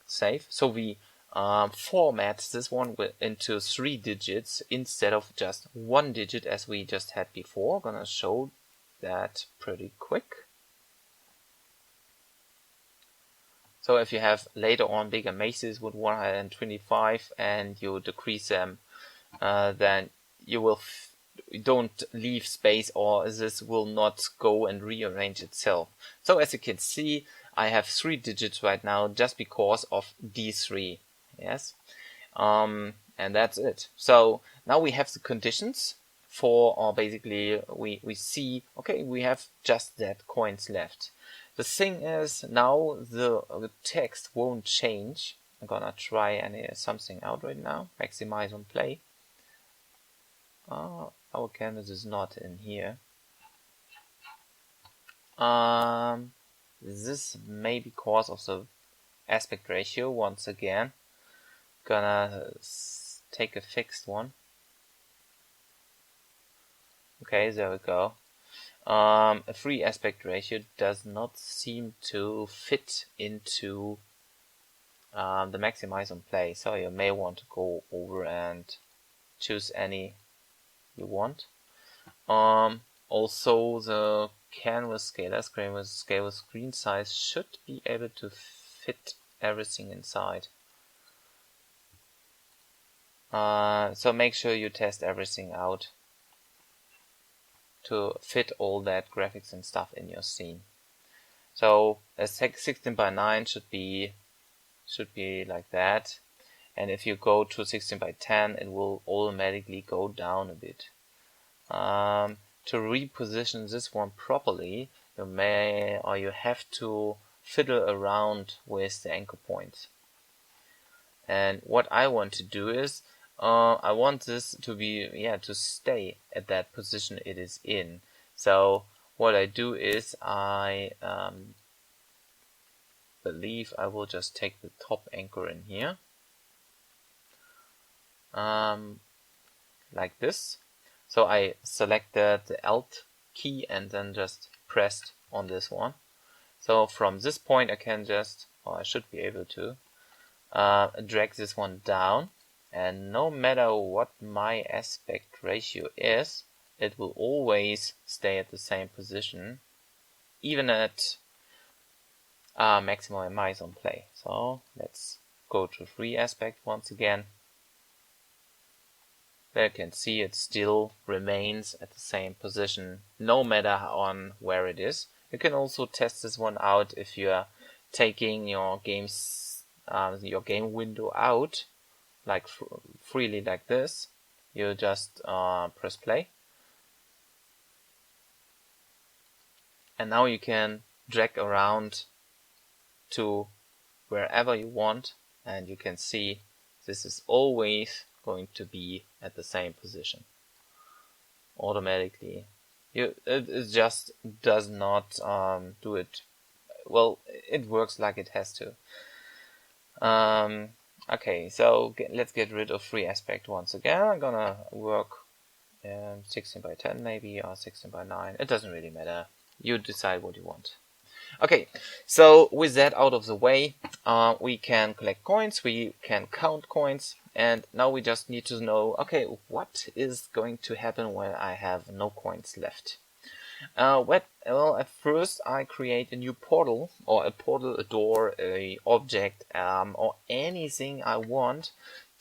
Save. So we format this one into 3 digits instead of just 1 digit as we just had before. I'm gonna show that pretty quick. So if you have later on bigger mazes with 125 and you decrease them, then you don't leave space, or this will not go and rearrange itself. So as you can see, I have 3 digits right now just because of D3. Yes, and that's it. So now we have the conditions for, or basically we see, okay, we have just that coins left. The thing is, now the text won't change. I'm gonna try something out right now. Maximize on play. Our canvas is not in here. This may be because of the aspect ratio. Once again, gonna take a fixed one. Okay, there we go. A free aspect ratio does not seem to fit into the maximize on play, so you may want to go over and choose any you want. Also, the canvas scale screen size should be able to fit everything inside. So make sure you test everything out to fit all that graphics and stuff in your scene. So a 16:9 should be like that, and if you go to 16:10, it will automatically go down a bit. To reposition this one properly, you have to fiddle around with the anchor points. And what I want to do is, I want this to be, to stay at that position it is in. So what I do is I believe I will just take the top anchor in here, like this. So I selected the Alt key and then just pressed on this one. So from this point I can just, or I should be able to, drag this one down, and no matter what my aspect ratio is, it will always stay at the same position, even at maximize on play. So let's go to free aspect once again. There you can see it still remains at the same position, no matter on where it is. You can also test this one out if you are taking your game window out, like freely like this. You just press play, and now you can drag around to wherever you want, and you can see this is always going to be at the same position automatically. It just does not do it well. It works like it has to. Okay, so let's get rid of free aspect once again. I'm gonna work 16:10 maybe, or 16:9. It doesn't really matter. You decide what you want. Okay, so with that out of the way, we can collect coins, we can count coins, and now we just need to know, okay, what is going to happen when I have no coins left? Well, at first I create a new portal, or a portal, a door, a object, or anything I want,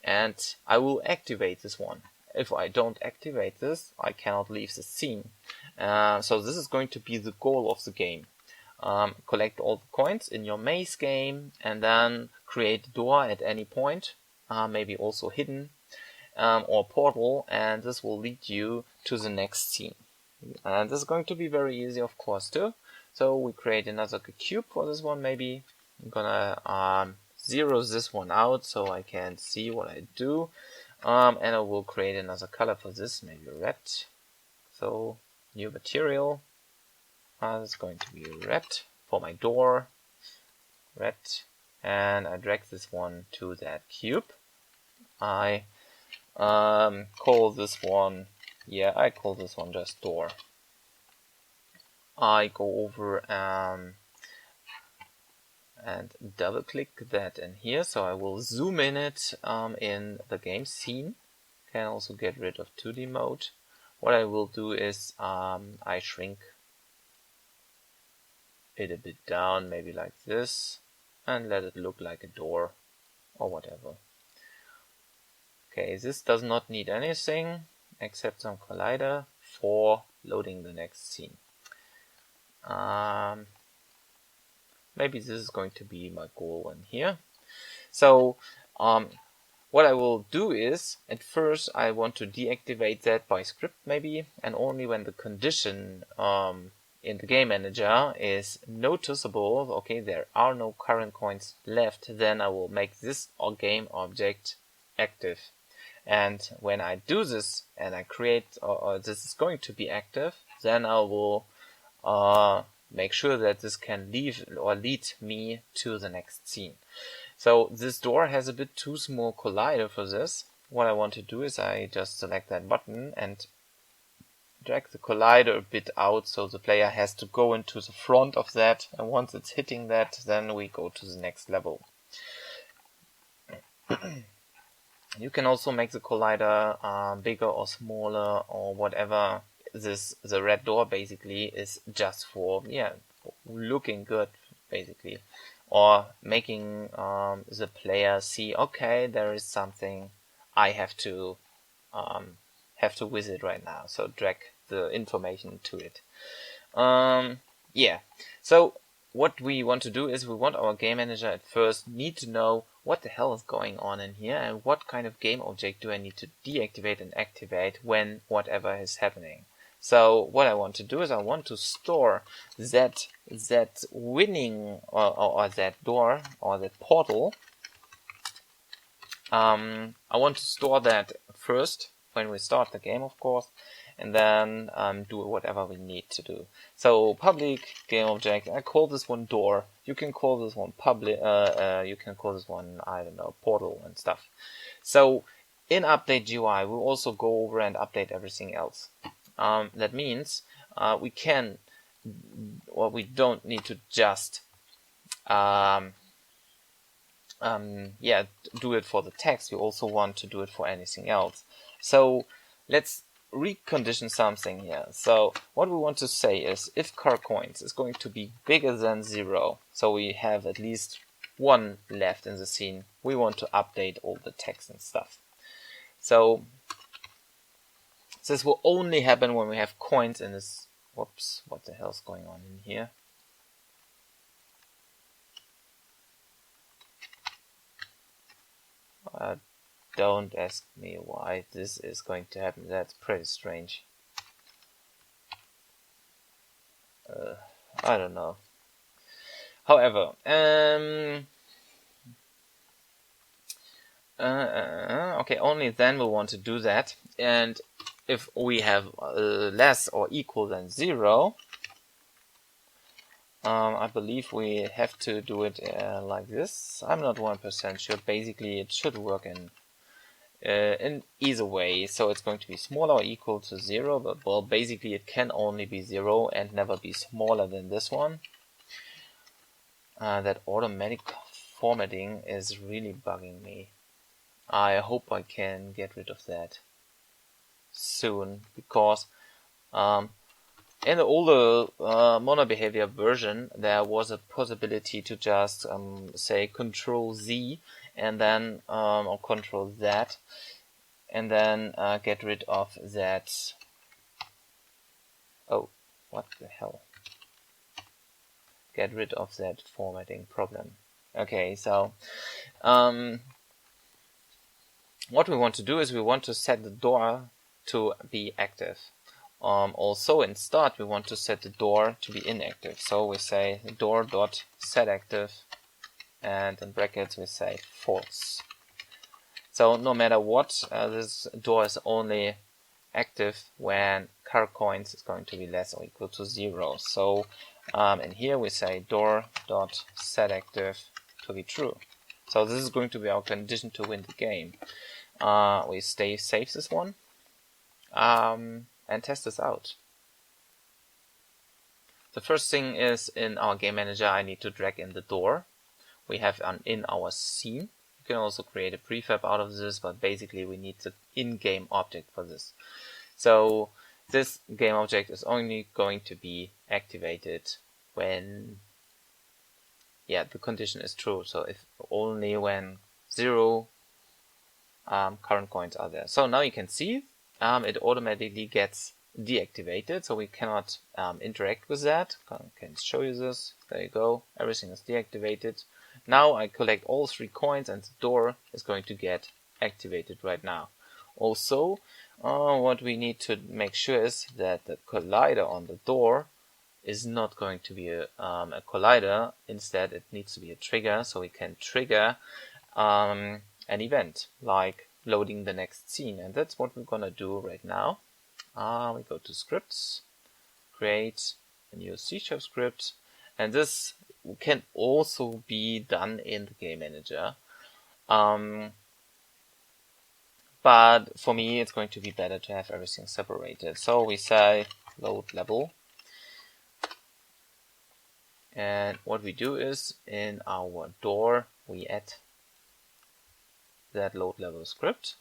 and I will activate this one. If I don't activate this, I cannot leave the scene. So this is going to be the goal of the game. Collect all the coins in your maze game, and then create a door at any point, maybe also hidden, or portal, and this will lead you to the next scene. And this is going to be very easy, of course, too. So we create another cube for this one, maybe. I'm gonna zero this one out so I can see what I do. And I will create another color for this, maybe red. So new material. It's going to be red for my door. Red. And I drag this one to that cube. I call this one, I call this one just door. I go over and double click that in here, so I will zoom in it in the game scene. Can also get rid of 2D mode. What I will do is I shrink it a bit down, maybe like this, and let it look like a door or whatever. Okay, this does not need anything except some collider for loading the next scene. Maybe this is going to be my goal in here. So what I will do is, at first I want to deactivate that by script maybe, and only when the condition in the game manager is noticeable, okay, there are no current coins left, then I will make this game object active. And when I do this and I create, or this is going to be active, then I will make sure that this can lead me to the next scene. So this door has a bit too small collider for this. What I want to do is I just select that button and drag the collider a bit out, so the player has to go into the front of that, and once it's hitting that, then we go to the next level. You can also make the collider bigger or smaller or whatever. The red door basically is just for looking good basically, or making the player see, okay, there is something I have to visit right now, so drag the information to it. So what we want to do is we want our game manager at first need to know what the hell is going on in here and what kind of game object do I need to deactivate and activate when whatever is happening. So what I want to do is I want to store that winning or that door or that portal. I want to store that first when we start the game, of course, and then do whatever we need to do. So public game object, I call this one door. You can call this one public. You can call this one, I don't know, portal and stuff. So in UpdateUI, we'll also go over and update everything else. That means we don't need to just do it for the text. We also want to do it for anything else. So let's recondition something here. So what we want to say is if car coins is going to be bigger than 0, so we have at least 1 left in the scene, we want to update all the text and stuff. So this will only happen when we have coins in this. Whoops, what the hell's going on in here? Don't ask me why this is going to happen. That's pretty strange. I don't know. However, okay, only then we want to do that. And if we have less or equal than 0, I believe we have to do it like this. I'm not 1% sure. Basically, it should work in either way. So it's going to be smaller or equal to 0, but well, basically it can only be 0 and never be smaller than this one. that automatic formatting is really bugging me. I hope I can get rid of that soon, because in the older mono behavior version there was a possibility to just say Control Z and then or Control Z and then get rid of that. Oh, what the hell? Get rid of that formatting problem. Okay, so what we want to do is we want to set the door to be active. Also in start we want to set the door to be inactive. So we say door.setActive and in brackets we say false. So no matter what, this door is only active when coins is going to be less or equal to 0. So in here we say door.setActive to be true. So this is going to be our condition to win the game. We save this one and test this out. The first thing is in our game manager I need to drag in the door. We have in our scene. You can also create a prefab out of this, but basically we need the in-game object for this. So this game object is only going to be activated when the condition is true. So if only when 0 current coins are there. So now you can see it automatically gets deactivated, so we cannot interact with that. I can show you this. There you go. Everything is deactivated. Now I collect all 3 coins and the door is going to get activated right now. Also, what we need to make sure is that the collider on the door is not going to be a collider. Instead, it needs to be a trigger, so we can trigger an event like loading the next scene, and that's what we're gonna do right now. We go to scripts, create a new C# script, and this can also be done in the game manager. But for me it's going to be better to have everything separated. So we say load level, and what we do is in our door we add that load level script.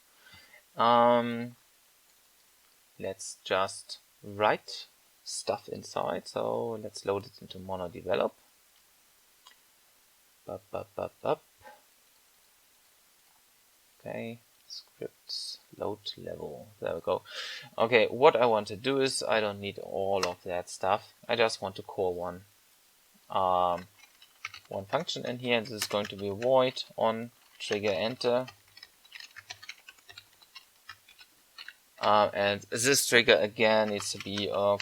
Let's just write stuff inside. So let's load it into mono develop. Okay, scripts load level. There we go. Okay, what I want to do is I don't need all of that stuff. I just want to call one function in here. This is going to be void on trigger enter. And this trigger again needs to be a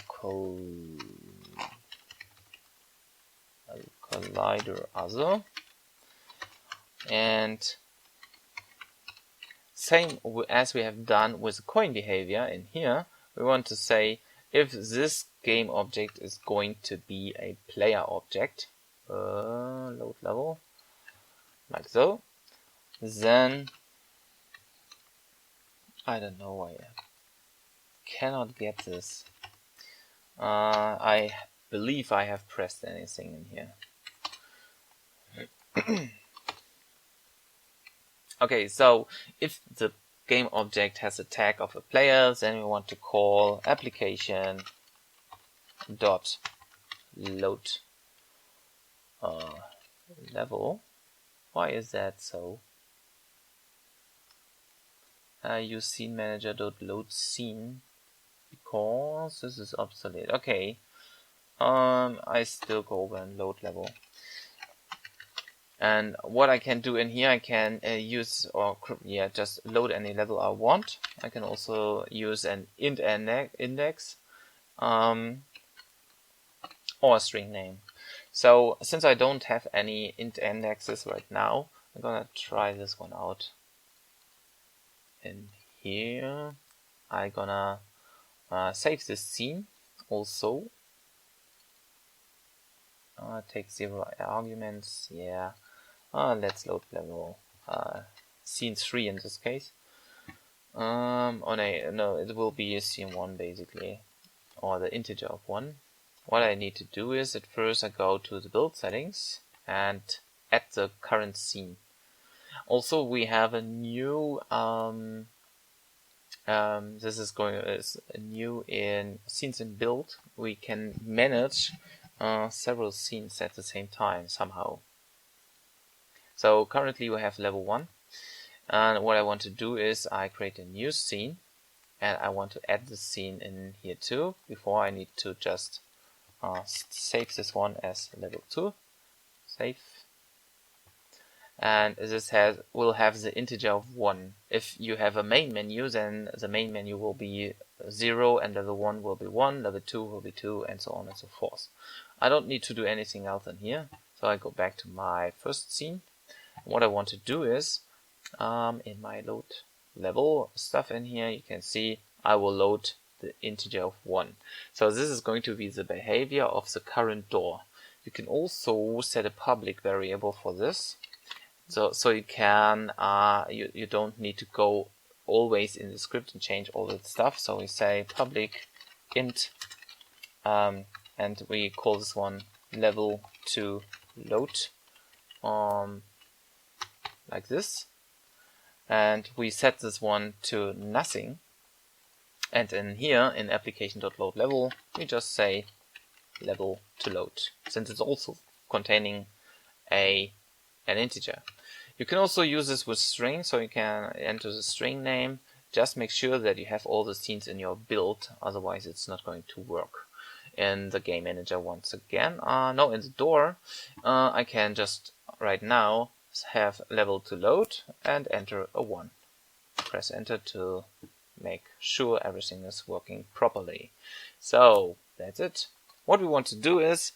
collider other, and same as we have done with the coin behavior in here, we want to say if this game object is going to be a player object, load level, like so, then I don't know why I cannot get this. I believe I have pressed anything in here. Okay, so if the game object has a tag of a player, then we want to call application dot load level. Why is that so? Use scene manager dot load scene because this is obsolete. Okay, I still go over and load level. And what I can do in here, I can use just load any level I want. I can also use an int index or a string name. So since I don't have any int indexes right now, I'm gonna try this one out. In here, I'm gonna save this scene also. Take 0 arguments. Yeah. Let's load level scene 3 in this case. No, it will be a scene 1 basically, or the integer of 1. What I need to do is at first I go to the build settings and add the current scene. Also, we have a new this is new in scenes in build. We can manage several scenes at the same time somehow. So currently we have level 1, and what I want to do is I create a new scene, and I want to add the scene in here too. Before, I need to just save this one as level 2. Save. And this will have the integer of 1. If you have a main menu, then the main menu will be 0, and level 1 will be 1, level 2 will be 2, and so on and so forth. I don't need to do anything else in here, so I go back to my first scene. What I want to do is, in my load level stuff in here, you can see I will load the integer of 1. So this is going to be the behavior of the current door. You can also set a public variable for this. So you can you don't need to go always in the script and change all that stuff. So we say public int, and we call this one level to load, like this, and we set this one to nothing. And in here in application.loadLevel, we just say level to load, since it's also containing an integer. You can also use this with string, so you can enter the string name. Just make sure that you have all the scenes in your build, otherwise it's not going to work. In the game manager once again, no, in the door, I can just right now have level to load and enter a 1. Press enter to make sure everything is working properly. So that's it. What we want to do is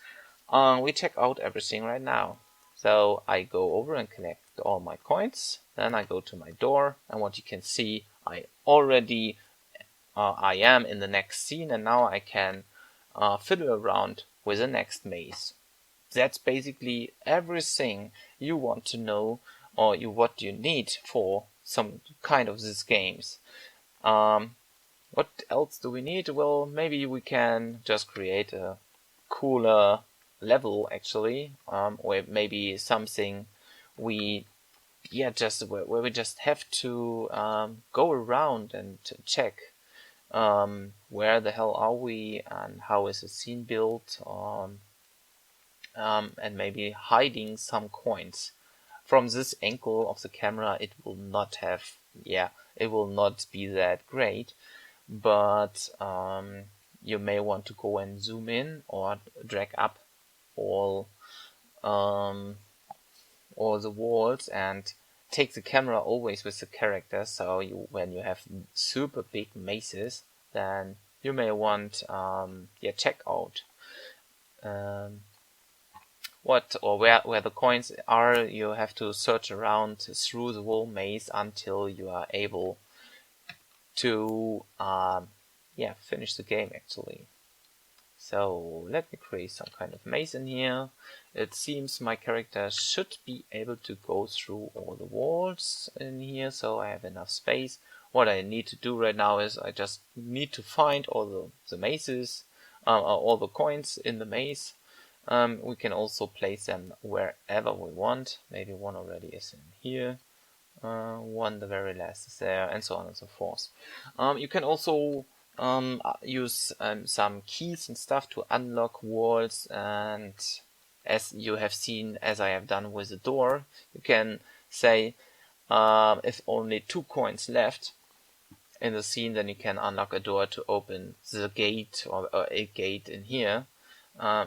we check out everything right now. So I go over and collect all my coins. Then I go to my door, and what you can see, I already I am in the next scene, and now I can fiddle around with the next maze. That's basically everything you want to know, or what you need for some kind of these games. What else do we need? Well, maybe we can just create a cooler level actually, or maybe something where we just have to go around and check where the hell are we and how is the scene built, and maybe hiding some coins. From this angle of the camera, it will not be that great, but you may want to go and zoom in or drag up all the walls and take the camera always with the character. So when you have super big mazes, then you may want check out where the coins are. You have to search around through the whole maze until you are able to finish the game actually. So let me create some kind of maze in here. It seems my character should be able to go through all the walls in here, so I have enough space. What I need to do right now is I just need to find all the mazes, all the coins in the maze. We can also place them wherever we want. Maybe one already is in here. One, the very last is there, and so on and so forth. You can also use some keys and stuff to unlock walls, and as you have seen, as I have done with the door, you can say if only 2 coins left in the scene, then you can unlock a door to open the gate or a gate in here.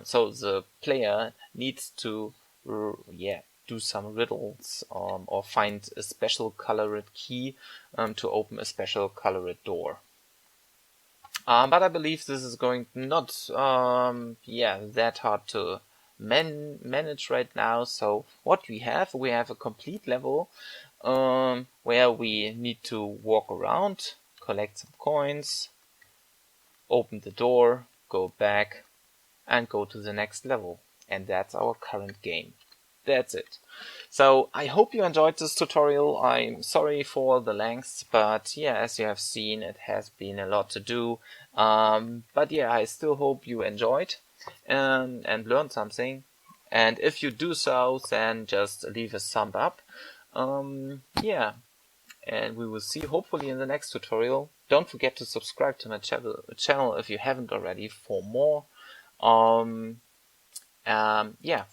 So the player needs to do some riddles or find a special colored key to open a special colored door. But I believe this is going not that hard to manage right now. So what we have a complete level where we need to walk around, collect some coins, open the door, go back, and go to the next level. And that's our current game. That's it. So I hope you enjoyed this tutorial. I'm sorry for the length, but as you have seen, it has been a lot to do. But I still hope you enjoyed and learned something. And if you do so, then just leave a thumb up. Yeah, and we will see you hopefully in the next tutorial. Don't forget to subscribe to my channel if you haven't already for more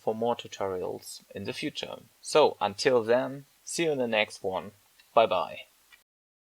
for more tutorials in the future. So until then, see you in the next one. Bye bye.